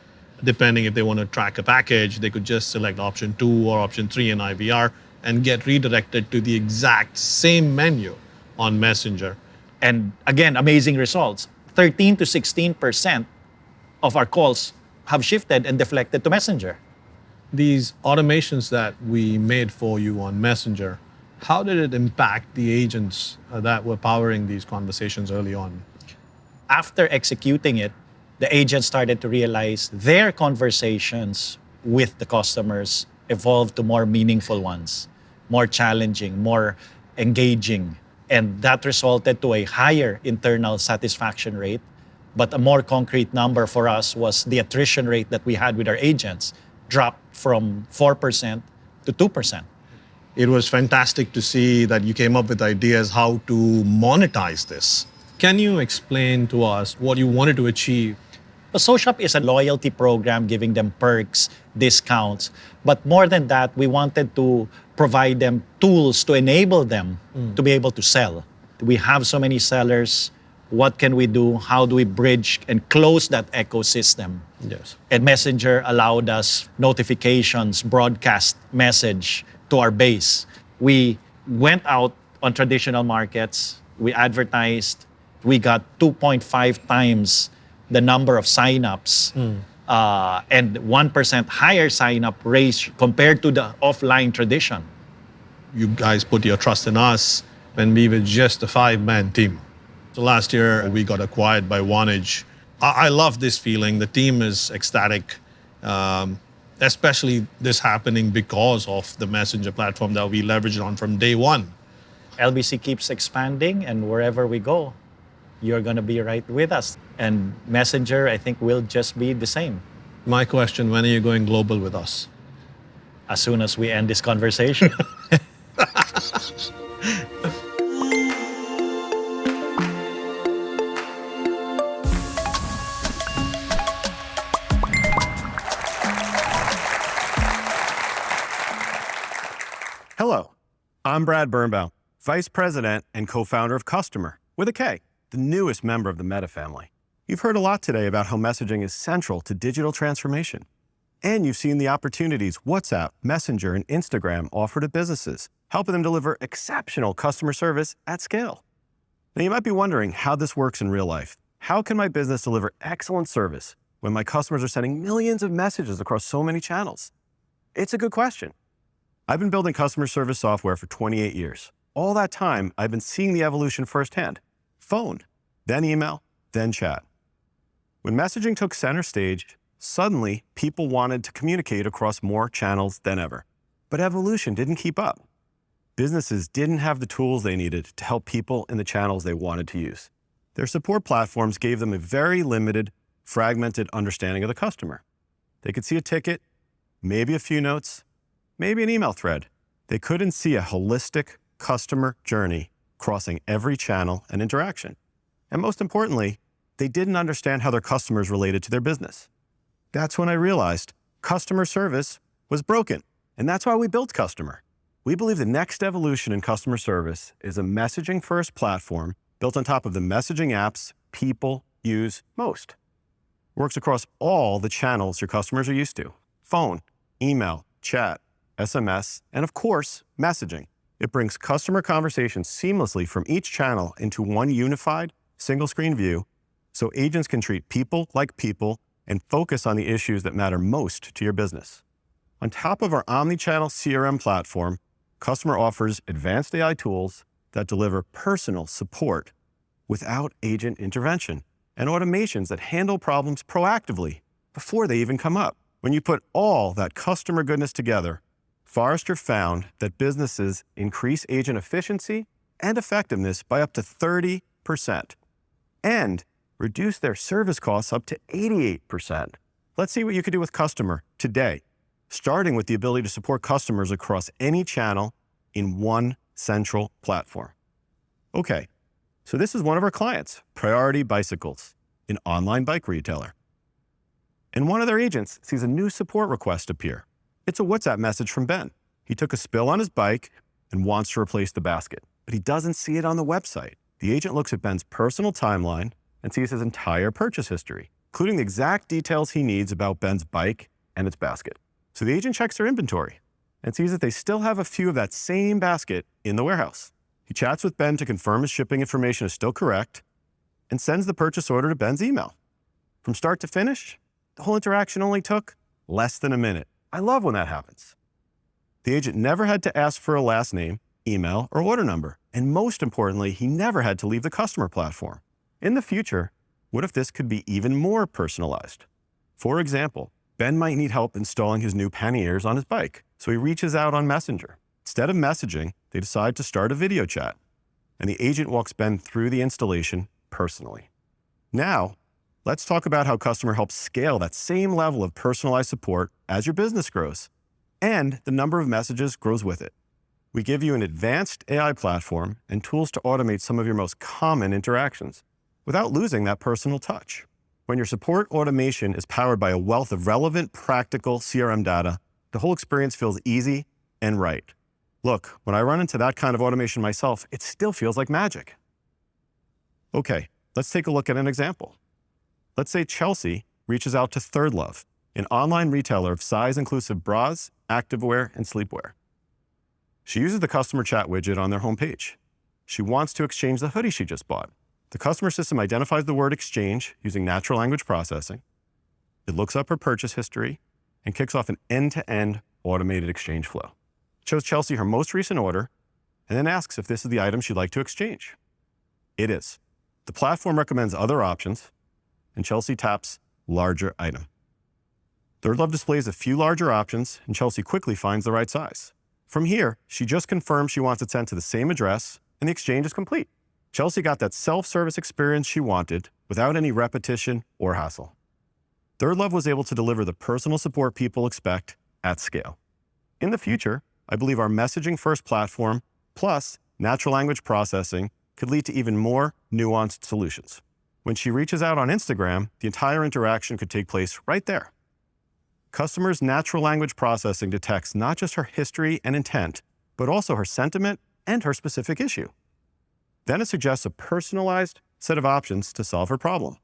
Depending if they want to track a package, they could just select option 2 or option 3 in IVR and get redirected to the exact same menu on Messenger. And again, amazing results. 13 to 16% of our calls have shifted and deflected to Messenger. These automations that we made for you on Messenger, how did it impact the agents that were powering these conversations early on? After executing it, the agents started to realize their conversations with the customers evolved to more meaningful ones, more challenging, more engaging. And that resulted to a higher internal satisfaction rate. But a more concrete number for us was the attrition rate that we had with our agents dropped from 4% to 2%. It was fantastic to see that you came up with ideas how to monetize this. Can you explain to us what you wanted to achieve? The SoShop is a loyalty program giving them perks, discounts. But more than that, we wanted to provide them tools to enable them to be able to sell. We have so many sellers. What can we do? How do we bridge and close that ecosystem? Yes. And Messenger allowed us notifications, broadcast message to our base. We went out on traditional markets. We advertised we got 2.5 times the number of signups and 1% higher sign-up rate compared to the offline tradition. You guys put your trust in us when we were just a 5-man team. So last year, we got acquired by Vonage. I love this feeling. The team is ecstatic, especially this happening because of the Messenger platform that we leveraged on from day one. LBC keeps expanding, and wherever we go, you're going to be right with us. And Messenger, I think, will just be the same. My question, when are you going global with us? As soon as we end this conversation. Hello, I'm Brad Birnbaum, Vice President and co-founder of Customer, with a K, the newest member of the Meta family. You've heard a lot today about how messaging is central to digital transformation. And you've seen the opportunities WhatsApp, Messenger, and Instagram offer to businesses, helping them deliver exceptional customer service at scale. Now, you might be wondering how this works in real life. How can my business deliver excellent service when my customers are sending millions of messages across so many channels? It's a good question. I've been building customer service software for 28 years. All that time, I've been seeing the evolution firsthand. Phone, then email, then chat. When messaging took center stage, suddenly people wanted to communicate across more channels than ever. But evolution didn't keep up. Businesses didn't have the tools they needed to help people in the channels they wanted to use. Their support platforms gave them a very limited, fragmented understanding of the customer. They could see a ticket, maybe a few notes, maybe an email thread. They couldn't see a holistic customer journey crossing every channel and interaction. And most importantly, they didn't understand how their customers related to their business. That's when I realized customer service was broken. And that's why we built Customer. We believe the next evolution in customer service is a messaging-first platform built on top of the messaging apps people use most. Works across all the channels your customers are used to: phone, email, chat, SMS, and of course, messaging. It brings customer conversations seamlessly from each channel into one unified, single-screen view so agents can treat people like people and focus on the issues that matter most to your business. On top of our omni-channel CRM platform, Customer offers advanced AI tools that deliver personal support without agent intervention and automations that handle problems proactively before they even come up. When you put all that customer goodness together, Forrester found that businesses increase agent efficiency and effectiveness by up to 30% and reduce their service costs up to 88%. Let's see what you can do with Customer today, starting with the ability to support customers across any channel in one central platform. Okay, so this is one of our clients, Priority Bicycles, an online bike retailer. And one of their agents sees a new support request appear. It's a WhatsApp message from Ben. He took a spill on his bike and wants to replace the basket, but he doesn't see it on the website. The agent looks at Ben's personal timeline and sees his entire purchase history, including the exact details he needs about Ben's bike and its basket. So the agent checks their inventory and sees that they still have a few of that same basket in the warehouse. He chats with Ben to confirm his shipping information is still correct and sends the purchase order to Ben's email. From start to finish, the whole interaction only took less than a minute. I love when that happens. The agent never had to ask for a last name, email, or order number. And most importantly, he never had to leave the Customer platform. In the future, what if this could be even more personalized? For example, Ben might need help installing his new panniers on his bike, so he reaches out on Messenger. Instead of messaging, they decide to start a video chat, and the agent walks Ben through the installation personally. Now, let's talk about how Customer helps scale that same level of personalized support as your business grows, and the number of messages grows with it. We give you an advanced AI platform and tools to automate some of your most common interactions without losing that personal touch. When your support automation is powered by a wealth of relevant, practical CRM data, the whole experience feels easy and right. Look, when I run into that kind of automation myself, it still feels like magic. Okay, let's take a look at an example. Let's say Chelsea reaches out to Third Love, an online retailer of size-inclusive bras, activewear, and sleepwear. She uses the Customer chat widget on their homepage. She wants to exchange the hoodie she just bought, The customer system identifies the word exchange using natural language processing. It looks up her purchase history and kicks off an end-to-end automated exchange flow. It shows Chelsea her most recent order and then asks if this is the item she'd like to exchange. It is. The platform recommends other options, and Chelsea taps larger item. ThirdLove displays a few larger options, and Chelsea quickly finds the right size. From here, she just confirms she wants it sent to the same address, and the exchange is complete. Chelsea got that self-service experience she wanted without any repetition or hassle. ThirdLove was able to deliver the personal support people expect at scale. In the future, I believe our messaging-first platform plus natural language processing could lead to even more nuanced solutions. When she reaches out on Instagram, the entire interaction could take place right there. Customers' natural language processing detects not just her history and intent, but also her sentiment and her specific issue. Then it suggests a personalized set of options to solve her problem.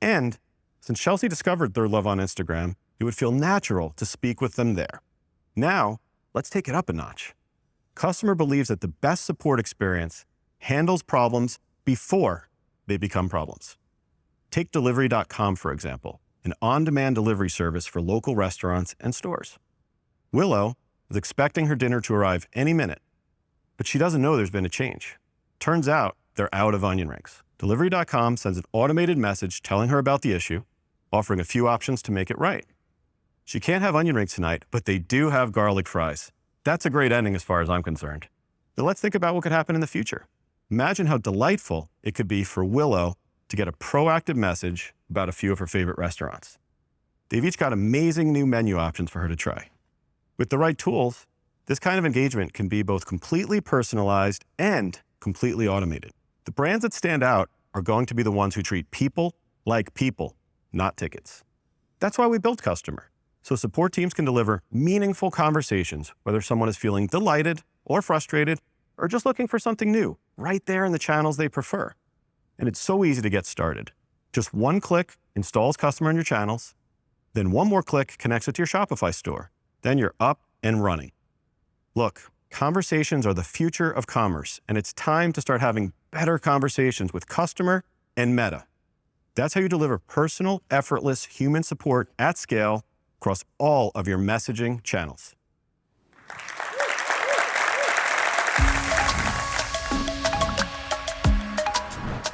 And since Chelsea discovered ThirdLove on Instagram, it would feel natural to speak with them there. Now, let's take it up a notch. Customer believes that the best support experience handles problems before they become problems. Take Delivery.com, for example, an on-demand delivery service for local restaurants and stores. Willow is expecting her dinner to arrive any minute, but she doesn't know there's been a change. Turns out they're out of onion rings. Delivery.com sends an automated message telling her about the issue, offering a few options to make it right. She can't have onion rings tonight, but they do have garlic fries. That's a great ending as far as I'm concerned. Now let's think about what could happen in the future. Imagine how delightful it could be for Willow to get a proactive message about a few of her favorite restaurants. They've each got amazing new menu options for her to try. With the right tools, this kind of engagement can be both completely personalized and completely automated. The brands that stand out are going to be the ones who treat people like people, not tickets. That's why we built Customer, so support teams can deliver meaningful conversations, whether someone is feeling delighted or frustrated or just looking for something new, right there in the channels they prefer. And it's so easy to get started. Just one click installs Customer in your channels, then one more click connects it to your Shopify store. Then you're up and running. Look, conversations are the future of commerce, and it's time to start having better conversations with Customer and Meta. That's how you deliver personal, effortless human support at scale across all of your messaging channels.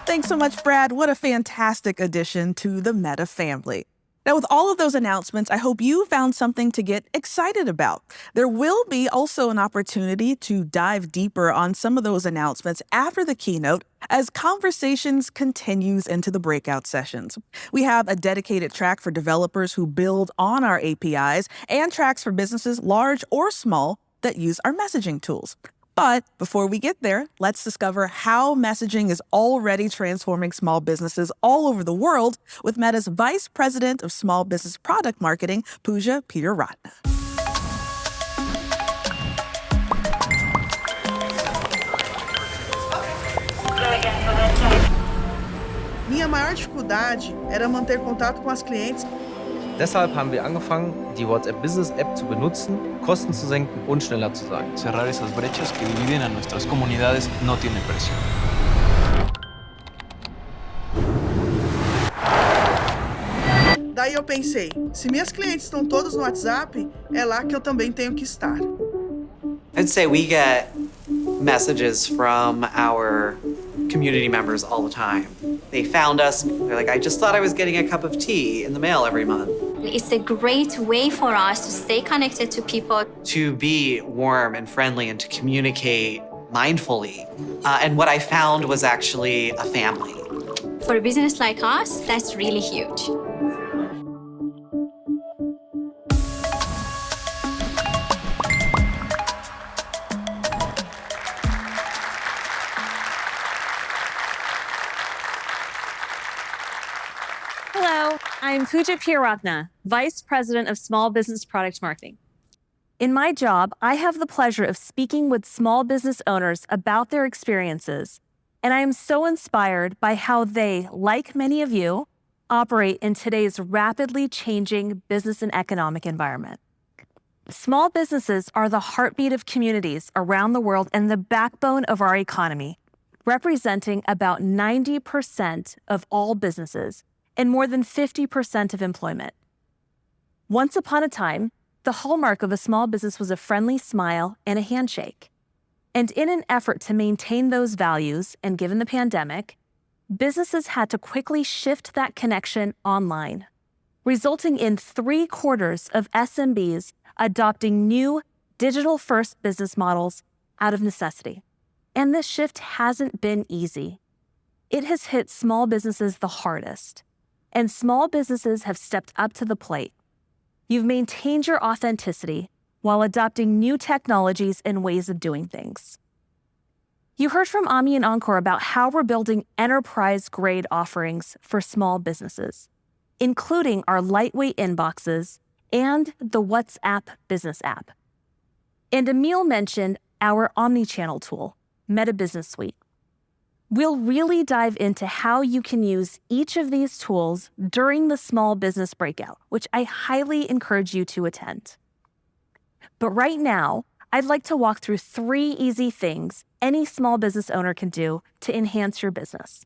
Thanks so much, Brad. What a fantastic addition to the Meta family. Now, with all of those announcements, I hope you found something to get excited about. There will be also an opportunity to dive deeper on some of those announcements after the keynote as conversations continues into the breakout sessions. We have a dedicated track for developers who build on our APIs and tracks for businesses large or small that use our messaging tools. But before we get there, let's discover how messaging is already transforming small businesses all over the world with Meta's Vice President of Small Business Product Marketing, Pooja Peter-Ratna. Minha maior dificuldade era manter contato com as clientes. Deshalb haben wir angefangen, die WhatsApp Business App zu benutzen, Kosten zu senken und schneller zu sein. Cerrar esas brechas que dividen a nuestras comunidades no tiene precio. Daí eu pensei, se minhas clientes estão todas no WhatsApp, é lá que eu também tenho que estar. I'd say we get messages from our community members all the time. They found us, they're like, I just thought I was getting a cup of tea in the mail every month. It's a great way for us to stay connected to people. To be warm and friendly and to communicate mindfully. And what I found was actually a family. For a business like us, that's really huge. Hello, I'm Pooja Peter-Ratna, Vice President of Small Business Product Marketing. In my job, I have the pleasure of speaking with small business owners about their experiences, and I am so inspired by how they, like many of you, operate in today's rapidly changing business and economic environment. Small businesses are the heartbeat of communities around the world and the backbone of our economy. representing about 90% of all businesses and more than 50% of employment. Once upon a time, the hallmark of a small business was a friendly smile and a handshake. And in an effort to maintain those values, and given the pandemic, businesses had to quickly shift that connection online, resulting in 3/4 of SMBs adopting new digital-first business models out of necessity. And this shift hasn't been easy. It has hit small businesses the hardest, and small businesses have stepped up to the plate. You've maintained your authenticity while adopting new technologies and ways of doing things. You heard from Ami and Encore about how we're building enterprise-grade offerings for small businesses, including our lightweight inboxes and the WhatsApp business app. And Emil mentioned our omnichannel tool, Meta Business Suite. We'll really dive into how you can use each of these tools during the small business breakout, which I highly encourage you to attend. But right now, I'd like to walk through 3 easy things any small business owner can do to enhance your business.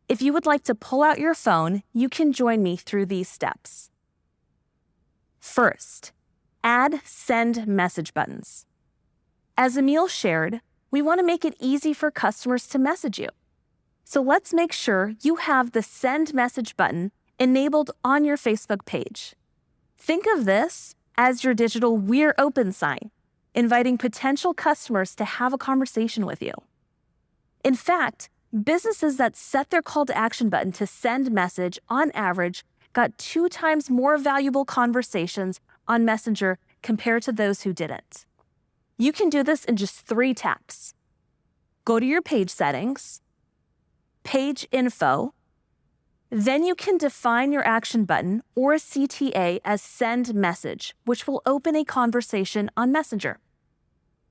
If you would like to pull out your phone, you can join me through these steps. First, add send message buttons. As Emil shared, we want to make it easy for customers to message you. So let's make sure you have the send message button enabled on your Facebook page. Think of this as your digital "We're open" sign, inviting potential customers to have a conversation with you. In fact, businesses that set their call to action button to send message on average got 2 times more valuable conversations on Messenger compared to those who didn't. You can do this in just 3 taps. Go to your page settings, page info, then you can define your action button or a CTA as send message, which will open a conversation on Messenger.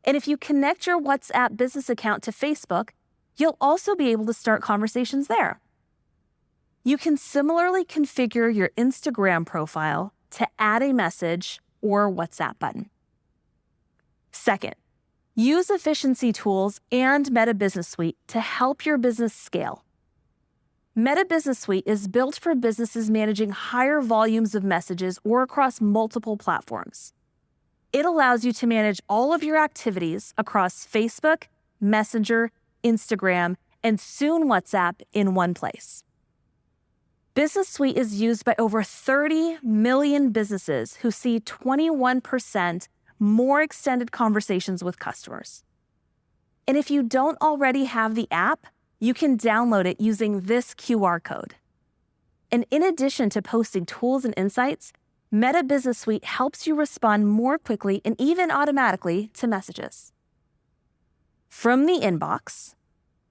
And if you connect your WhatsApp business account to Facebook, you'll also be able to start conversations there. You can similarly configure your Instagram profile to add a message or WhatsApp button. Second, use efficiency tools and Meta Business Suite to help your business scale. Meta Business Suite is built for businesses managing higher volumes of messages or across multiple platforms. It allows you to manage all of your activities across Facebook, Messenger, Instagram, and soon WhatsApp in one place. Business Suite is used by over 30 million businesses who see 21% more extended conversations with customers. And if you don't already have the app, you can download it using this QR code. And in addition to posting tools and insights, Meta Business Suite helps you respond more quickly and even automatically to messages. From the inbox,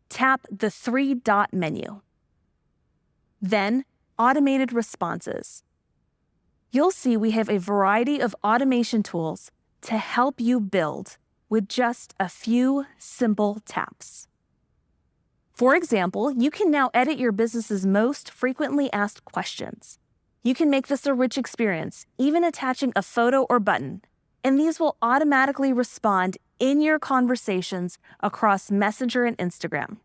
tap the 3-dot menu. Then, automated responses. You'll see we have a variety of automation tools to help you build with just a few simple taps. For example, you can now edit your business's most frequently asked questions. You can make this a rich experience, even attaching a photo or button, and these will automatically respond in your conversations across Messenger and Instagram.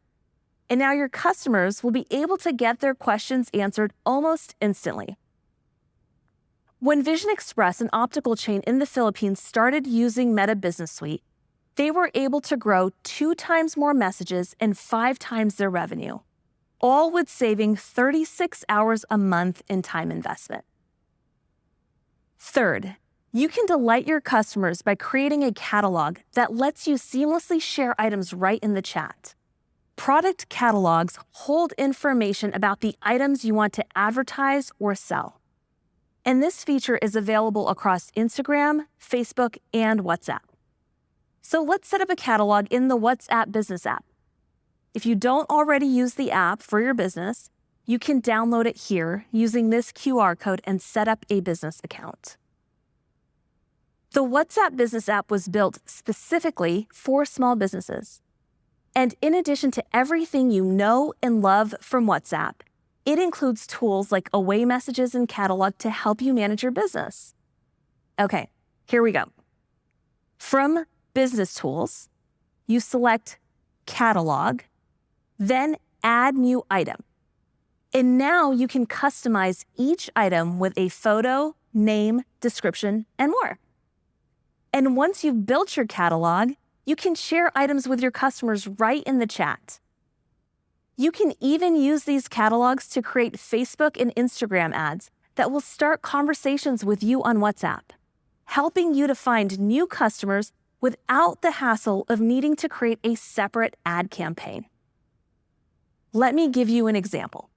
And now your customers will be able to get their questions answered almost instantly. When Vision Express, an optical chain in the Philippines, started using Meta Business Suite, they were able to grow 2 times more messages and 5 times their revenue, all with saving 36 hours a month in time investment. Third, you can delight your customers by creating a catalog that lets you seamlessly share items right in the chat. Product catalogs hold information about the items you want to advertise or sell. And this feature is available across Instagram, Facebook, and WhatsApp. So let's set up a catalog in the WhatsApp business app. If you don't already use the app for your business, you can download it here using this QR code and set up a business account. The WhatsApp business app was built specifically for small businesses. And in addition to everything you know and love from WhatsApp, it includes tools like away messages and catalog to help you manage your business. Okay, here we go. From Business Tools, you select Catalog Then add new item. And now you can customize each item with a photo, name, description, and more. And once you've built your catalog, you can share items with your customers right in the chat. You can even use these catalogs to create Facebook and Instagram ads that will start conversations with you on WhatsApp, helping you to find new customers without the hassle of needing to create a separate ad campaign. Let me give you an example.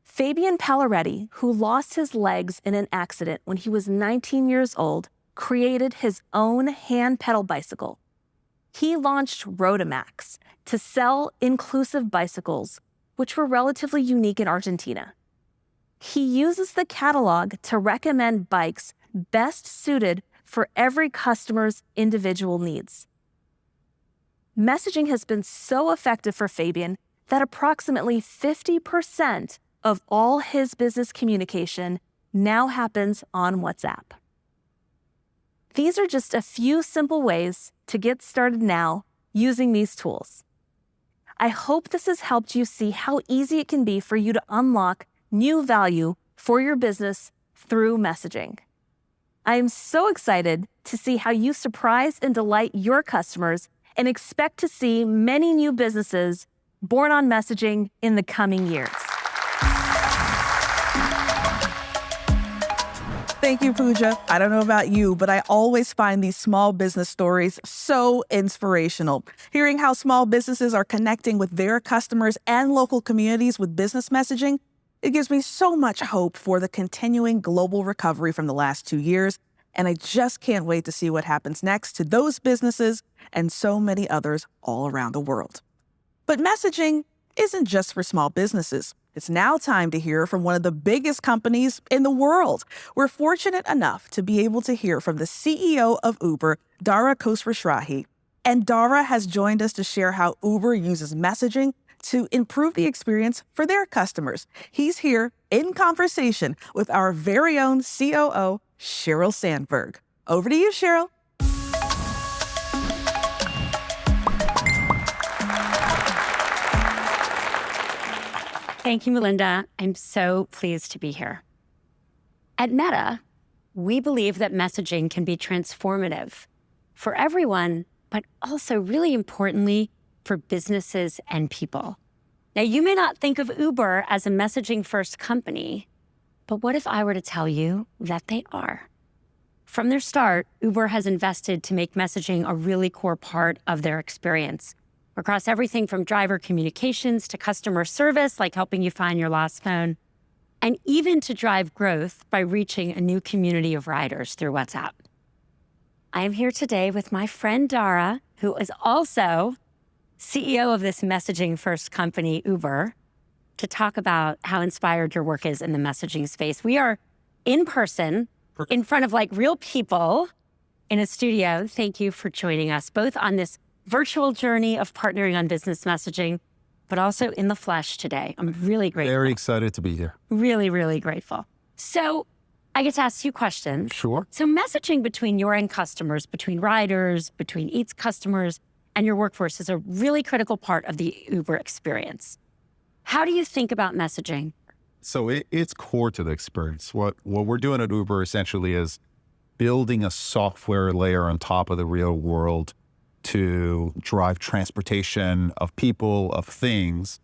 Fabian Palaretti, who lost his legs in an accident when he was 19 years old, created his own hand pedal bicycle. He launched Rotamax to sell inclusive bicycles, which were relatively unique in Argentina. He uses the catalog to recommend bikes best suited for every customer's individual needs. Messaging has been so effective for Fabian that approximately 50% of all his business communication now happens on WhatsApp. These are just a few simple ways to get started now using these tools. I hope this has helped you see how easy it can be for you to unlock new value for your business through messaging. I am so excited to see how you surprise and delight your customers and expect to see many new businesses born on messaging in the coming years. Thank you, Pooja. I don't know about you, but I always find these small business stories so inspirational. Hearing how small businesses are connecting with their customers and local communities with business messaging, it gives me so much hope for the continuing global recovery from the last 2 years, and I just can't wait to see what happens next to those businesses and so many others all around the world. But messaging isn't just for small businesses. It's now time to hear from one of the biggest companies in the world. We're fortunate enough to be able to hear from the CEO of Uber, Dara Khosrowshahi. And Dara has joined us to share how Uber uses messaging to improve the experience for their customers. He's here in conversation with our very own COO, Cheryl Sandberg. Over to you, Cheryl. Thank you, Melinda. I'm so pleased to be here. At Meta, we believe that messaging can be transformative for everyone, but also really importantly, for businesses and people. Now, you may not think of Uber as a messaging-first company, but what if I were to tell you that they are? From their start, Uber has invested to make messaging a really core part of their experience, across everything from driver communications to customer service, like helping you find your lost phone, and even to drive growth by reaching a new community of riders through WhatsApp. I am here today with my friend Dara, who is also CEO of this messaging-first company, Uber, to talk about how inspired your work is in the messaging space. We are in person, in front of like real people in a studio. Thank you for joining us, both on this virtual journey of partnering on business messaging, but also in the flesh today. I'm really grateful. Very excited to be here. Really, really grateful. So I get to ask you questions. Sure. So messaging between your end customers, between riders, between Eats customers, and your workforce is a really critical part of the Uber experience. How do you think about messaging? So it's core to the experience. What we're doing at Uber essentially is building a software layer on top of the real world to drive transportation of people, of things.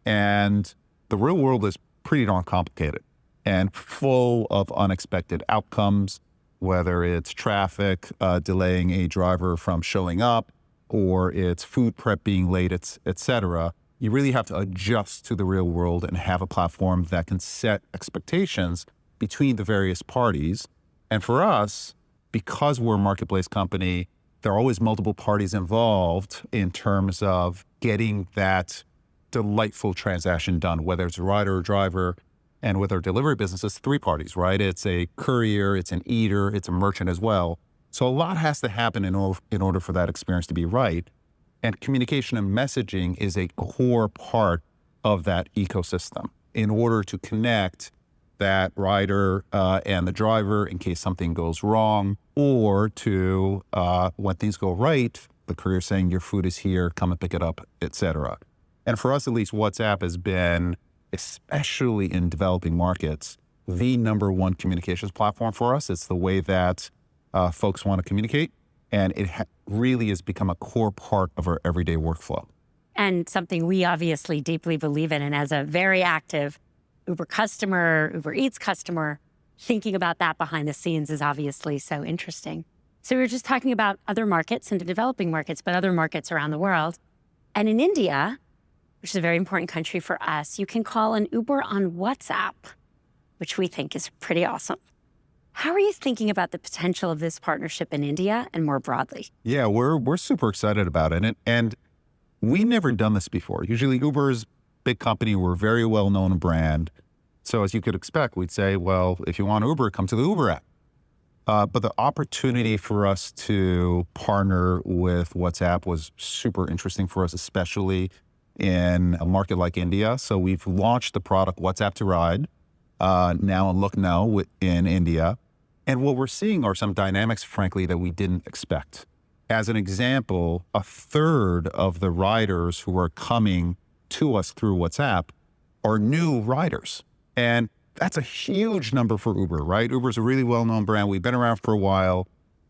And the real world is pretty darn complicated and full of unexpected outcomes, whether it's traffic delaying a driver from showing up, or it's food prep being late, et cetera. You really have to adjust to the real world and have a platform that can set expectations between the various parties. And for us, because we're a marketplace company, there are always multiple parties involved in terms of getting that delightful transaction done, whether it's a rider or driver. And with our delivery business, it's 3 parties, right? It's a courier, it's an eater, it's a merchant as well. So a lot has to happen in order for that experience to be right. And communication and messaging is a core part of that ecosystem in order to connect that rider and the driver in case something goes wrong, or to, when things go right, the courier saying your food is here, come and pick it up, et cetera. And for us, at least, WhatsApp has been, especially in developing markets, the number one communications platform for us. It's the way that folks want to communicate. And it really has become a core part of our everyday workflow. And something we obviously deeply believe in. And as a very active Uber customer, Uber Eats customer, thinking about that behind the scenes is obviously so interesting. So we were just talking about other markets and developing markets, but other markets around the world. And in India, which is a very important country for us, you can call an Uber on WhatsApp, which we think is pretty awesome. How are you thinking about the potential of this partnership in India and more broadly? Yeah, we're super excited about it. And we've never done this before. Usually Uber's big company, we're a very well-known brand. So as you could expect, we'd say, well, if you want Uber, come to the Uber app. But the opportunity for us to partner with WhatsApp was super interesting for us, especially in a market like India. So we've launched the product WhatsApp to Ride now in Lucknow in India. And what we're seeing are some dynamics, frankly, that we didn't expect. As an example, a third of the riders who are coming to us through WhatsApp are new riders. And that's a huge number for Uber, right? Uber's a really well-known brand. We've been around for a while.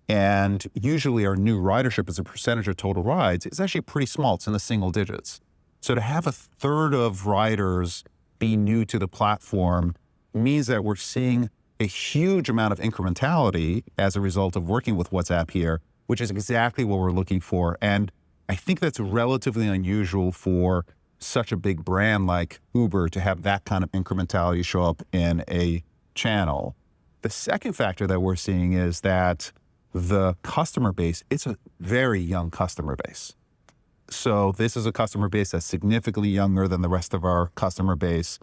And usually our new ridership as a percentage of total rides is actually pretty small. It's in the single digits. So to have a third of riders be new to the platform means that we're seeing a huge amount of incrementality as a result of working with WhatsApp here, which is exactly what we're looking for. And I think that's relatively unusual for such a big brand like Uber to have that kind of incrementality show up in a channel. The second factor that we're seeing is that the customer base, it's a very young customer base. So this is a customer base that's significantly younger than the rest of our customer base.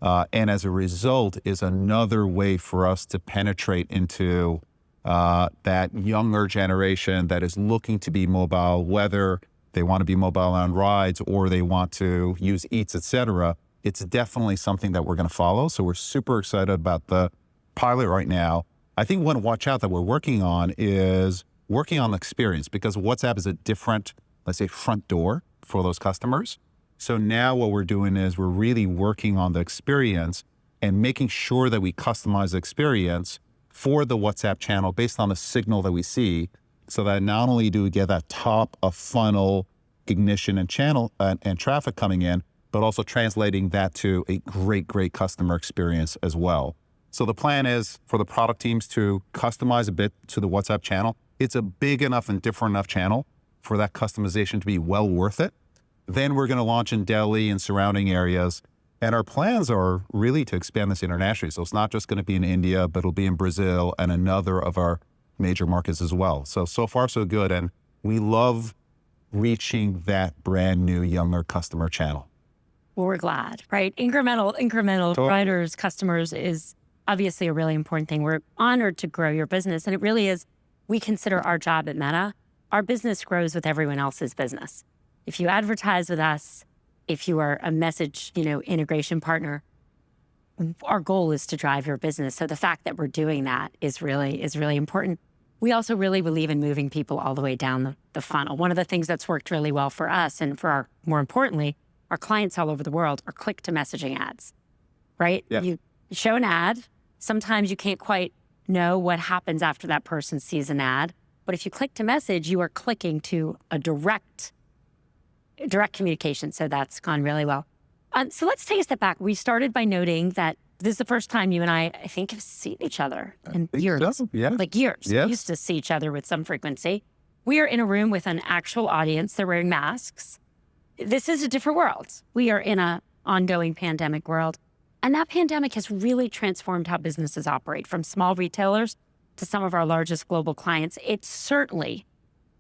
And as a result is another way for us to penetrate into that younger generation that is looking to be mobile, whether they want to be mobile on rides or they want to use Eats, et cetera. It's definitely something that we're going to follow. So we're super excited about the pilot right now. I think one watch out that we're working on is working on the experience, because WhatsApp is a different, let's say, front door for those customers. So now what we're doing is we're really working on the experience and making sure that we customize the experience for the WhatsApp channel based on the signal that we see, so that not only do we get that top of funnel ignition and channel and traffic coming in, but also translating that to a great customer experience as well. So the plan is for the product teams to customize a bit to the WhatsApp channel. It's a big enough and different enough channel for that customization to be well worth it. Then we're going to launch in Delhi and surrounding areas. And our plans are really to expand this internationally. So it's not just going to be in India, but it'll be in Brazil and another of our major markets as well. So far so good. And we love reaching that brand new, younger customer channel. Well, we're glad, right? Incremental riders, customers is obviously a really important thing. We're honored to grow your business. And it really is, we consider our job at Meta, our business grows with everyone else's business. If you advertise with us, if you are a message, integration partner, our goal is to drive your business. So the fact that we're doing that is really important. We also really believe in moving people all the way down the funnel. One of the things that's worked really well for us and for our, more importantly, our clients all over the world are click-to-messaging ads, right? Yeah. You show an ad. Sometimes you can't quite know what happens after that person sees an ad. But if you click to message, you are clicking to a direct communication. So that's gone really well. So let's take a step back. We started by noting that this is the first time you and I think, have seen each other in years. So, yeah. Like years. Yes. We used to see each other with some frequency. We are in a room with an actual audience. They're wearing masks. This is a different world. We are in an ongoing pandemic world. And that pandemic has really transformed how businesses operate, from small retailers to some of our largest global clients. It certainly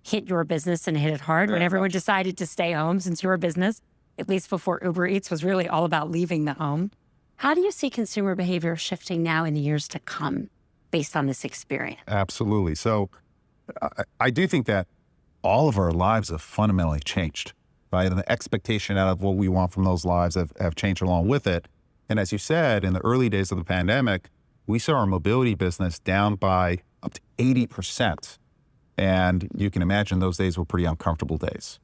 hit your business and hit it hard when everyone decided to stay home, since your business, at least before Uber Eats, was really all about leaving the home. How do you see consumer behavior shifting now in the years to come based on this experience? Absolutely. So I do think that all of our lives have fundamentally changed, right? And the expectation out of what we want from those lives have changed along with it. And as you said, in the early days of the pandemic, we saw our mobility business down by up to 80%. And you can imagine those days were pretty uncomfortable days.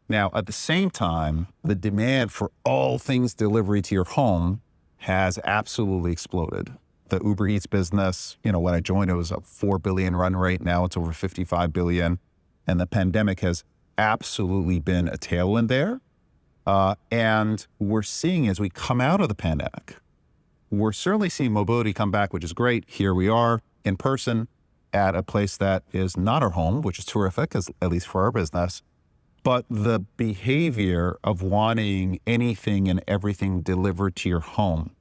Now, at the same time, the demand for all things delivery to your home has absolutely exploded. The Uber Eats business, when I joined, it was a 4 billion run rate. Now it's over 55 billion. And the pandemic has absolutely been a tailwind there. And we're seeing as we come out of the pandemic, we're certainly seeing mobility come back, which is great. Here we are in person at a place that is not our home, which is terrific, at least for our business. But the behavior of wanting anything and everything delivered to your home,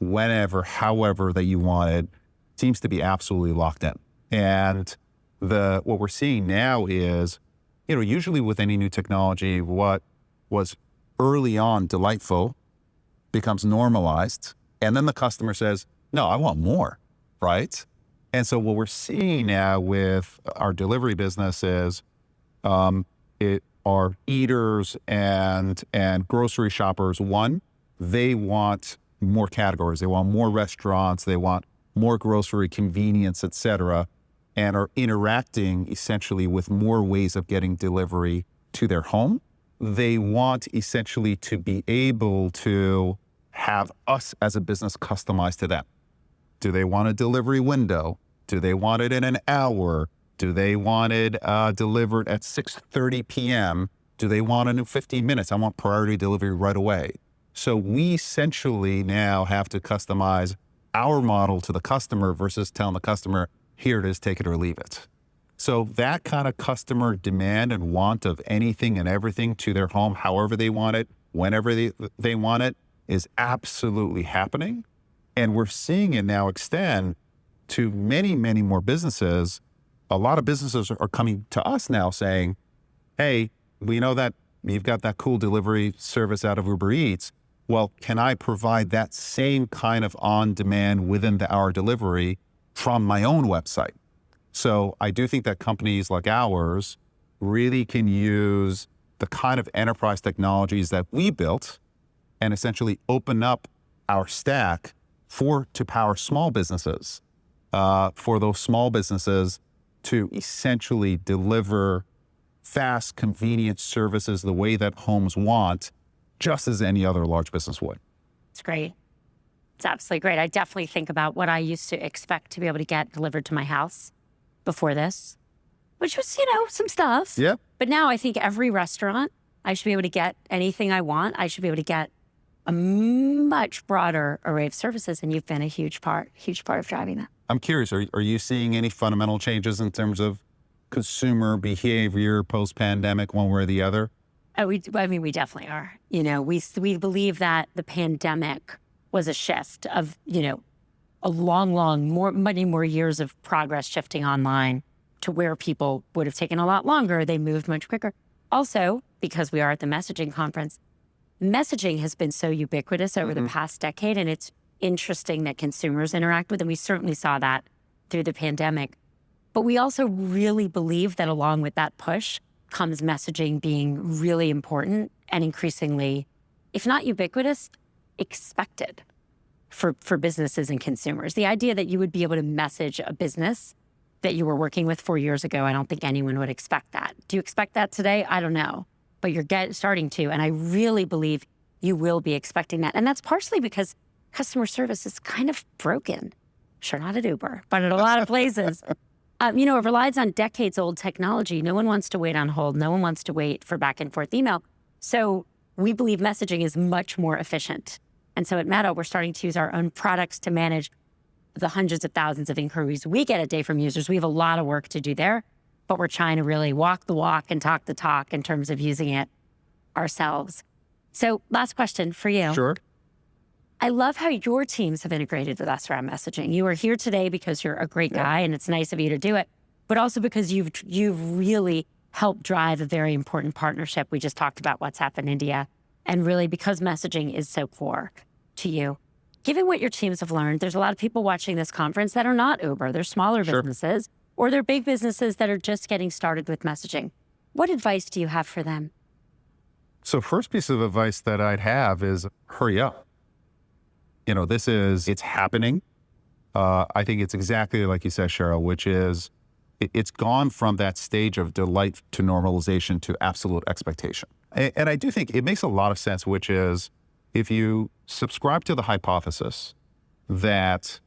whenever, however that you want it, seems to be absolutely locked in. And what we're seeing now is, usually with any new technology, what was early on delightful becomes normalized. And then the customer says, no, I want more, right? And so what we're seeing now with our delivery business is our eaters and grocery shoppers, one, they want more categories. They want more restaurants. They want more grocery convenience, et cetera, and are interacting essentially with more ways of getting delivery to their home. They want essentially to be able to have us as a business customized to them. Do they want a delivery window? Do they want it in an hour? Do they want it delivered at 6:30 p.m.? Do they want it in 15 minutes? I want priority delivery right away. So we essentially now have to customize our model to the customer versus telling the customer, here it is, take it or leave it. So that kind of customer demand and want of anything and everything to their home, however they want it, whenever they want it, is absolutely happening. And we're seeing it now extend to many, many more businesses. A lot of businesses are coming to us now saying, hey, we know that you've got that cool delivery service out of Uber Eats. Well, can I provide that same kind of on-demand within the hour delivery from my own website? So I do think that companies like ours really can use the kind of enterprise technologies that we built and essentially open up our stack to power small businesses, for those small businesses to essentially deliver fast, convenient services the way that homes want, just as any other large business would. It's great. It's absolutely great. I definitely think about what I used to expect to be able to get delivered to my house before this, which was, some stuff. Yeah. But now I think every restaurant, I should be able to get anything I want. I should be able to get a much broader array of services, and you've been a huge part of driving that. I'm curious, are you seeing any fundamental changes in terms of consumer behavior post-pandemic, one way or the other? Oh, we definitely are. We believe that the pandemic was a shift of, a many more years of progress shifting online to where people would have taken a lot longer. They moved much quicker. Also, because we are at the messaging conference, messaging has been so ubiquitous over the past decade, and it's interesting that consumers interact with, and we certainly saw that through the pandemic. But we also really believe that along with that push comes messaging being really important and increasingly, if not ubiquitous, expected for businesses and consumers. The idea that you would be able to message a business that you were working with 4 years ago, I don't think anyone would expect that. Do you expect that today? I don't know. But you're starting to, and I really believe you will be expecting that. And that's partially because customer service is kind of broken. Sure, not at Uber, but at a lot of places. It relies on decades-old technology. No one wants to wait on hold. No one wants to wait for back and forth email. So we believe messaging is much more efficient. And so at Meta, we're starting to use our own products to manage the hundreds of thousands of inquiries we get a day from users. We have a lot of work to do there, but we're trying to really walk the walk and talk the talk in terms of using it ourselves. So last question for you. Sure. I love how your teams have integrated with us around messaging. You are here today because you're a great guy and it's nice of you to do it, but also because you've really helped drive a very important partnership. We just talked about WhatsApp in India, and really because messaging is so core to you. Given what your teams have learned, there's a lot of people watching this conference that are not Uber. They're smaller businesses, or they're big businesses that are just getting started with messaging. What advice do you have for them? So first piece of advice that I'd have is hurry up. It's happening. I think it's exactly like you said, Cheryl, which is it's gone from that stage of delight to normalization to absolute expectation. And I do think it makes a lot of sense, which is if you subscribe to the hypothesis that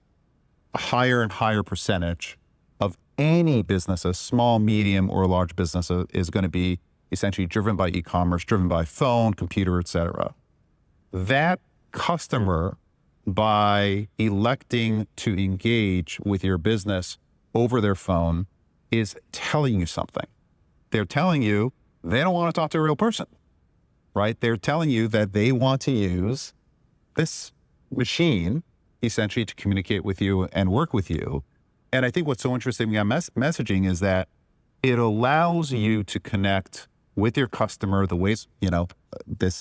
a higher and higher percentage of any businesses, small, medium, or large businesses, is going to be essentially driven by e-commerce, driven by phone, computer, et cetera. That customer, by electing to engage with your business over their phone, is telling you something. They're telling you they don't want to talk to a real person, right? They're telling you that they want to use this machine essentially to communicate with you and work with you. And I think what's so interesting about messaging is that it allows you to connect with your customer the ways, the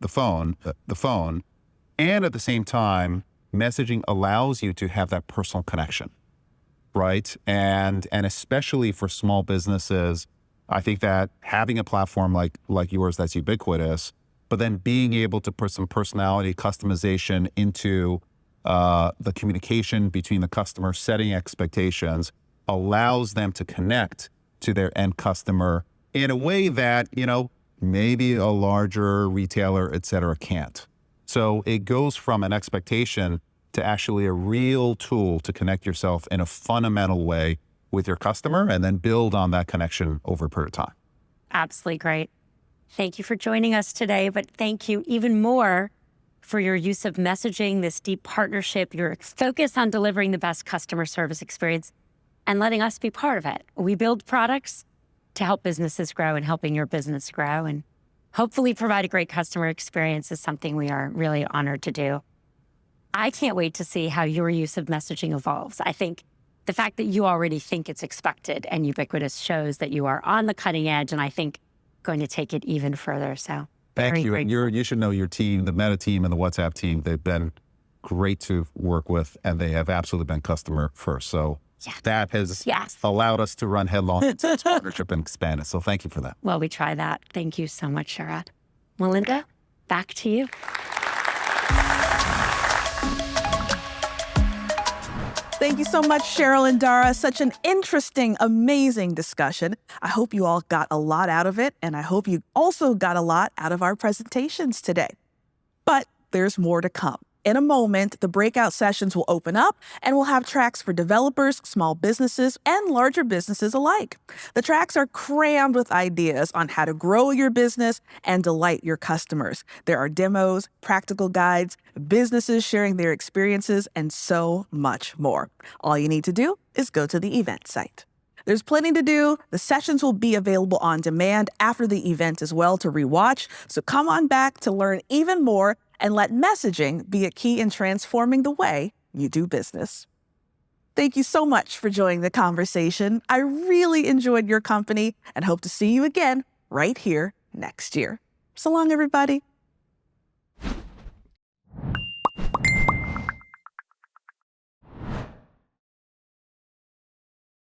phone, and at the same time, messaging allows you to have that personal connection, right? And especially for small businesses, I think that having a platform like yours that's ubiquitous, but then being able to put some personality customization into the communication between the customer, setting expectations, allows them to connect to their end customer in a way that, maybe a larger retailer, et cetera, can't. So it goes from an expectation to actually a real tool to connect yourself in a fundamental way with your customer and then build on that connection over a period of time. Absolutely great. Thank you for joining us today, but thank you even more for your use of messaging, this deep partnership, your focus on delivering the best customer service experience, and letting us be part of it. We build products to help businesses grow, and helping your business grow and hopefully provide a great customer experience is something we are really honored to do. I can't wait to see how your use of messaging evolves. I think the fact that you already think it's expected and ubiquitous shows that you are on the cutting edge, and I think going to take it even further. So thank you. And you should know your team, the Meta team and the WhatsApp team, they've been great to work with, and they have absolutely been customer first. So that has allowed us to run headlong into this partnership and expand it. So thank you for that. Well, we try that. Thank you so much, Sharad. Melinda, back to you. Thank you so much, Cheryl and Dara. Such an interesting, amazing discussion. I hope you all got a lot out of it, and I hope you also got a lot out of our presentations today. But there's more to come. In a moment, the breakout sessions will open up, and we'll have tracks for developers, small businesses, and larger businesses alike. The tracks are crammed with ideas on how to grow your business and delight your customers. There are demos, practical guides, businesses sharing their experiences, and so much more. All you need to do is go to the event site. There's plenty to do. The sessions will be available on demand after the event as well to rewatch. So come on back to learn even more and let messaging be a key in transforming the way you do business. Thank you so much for joining the conversation. I really enjoyed your company and hope to see you again right here next year. So long, everybody.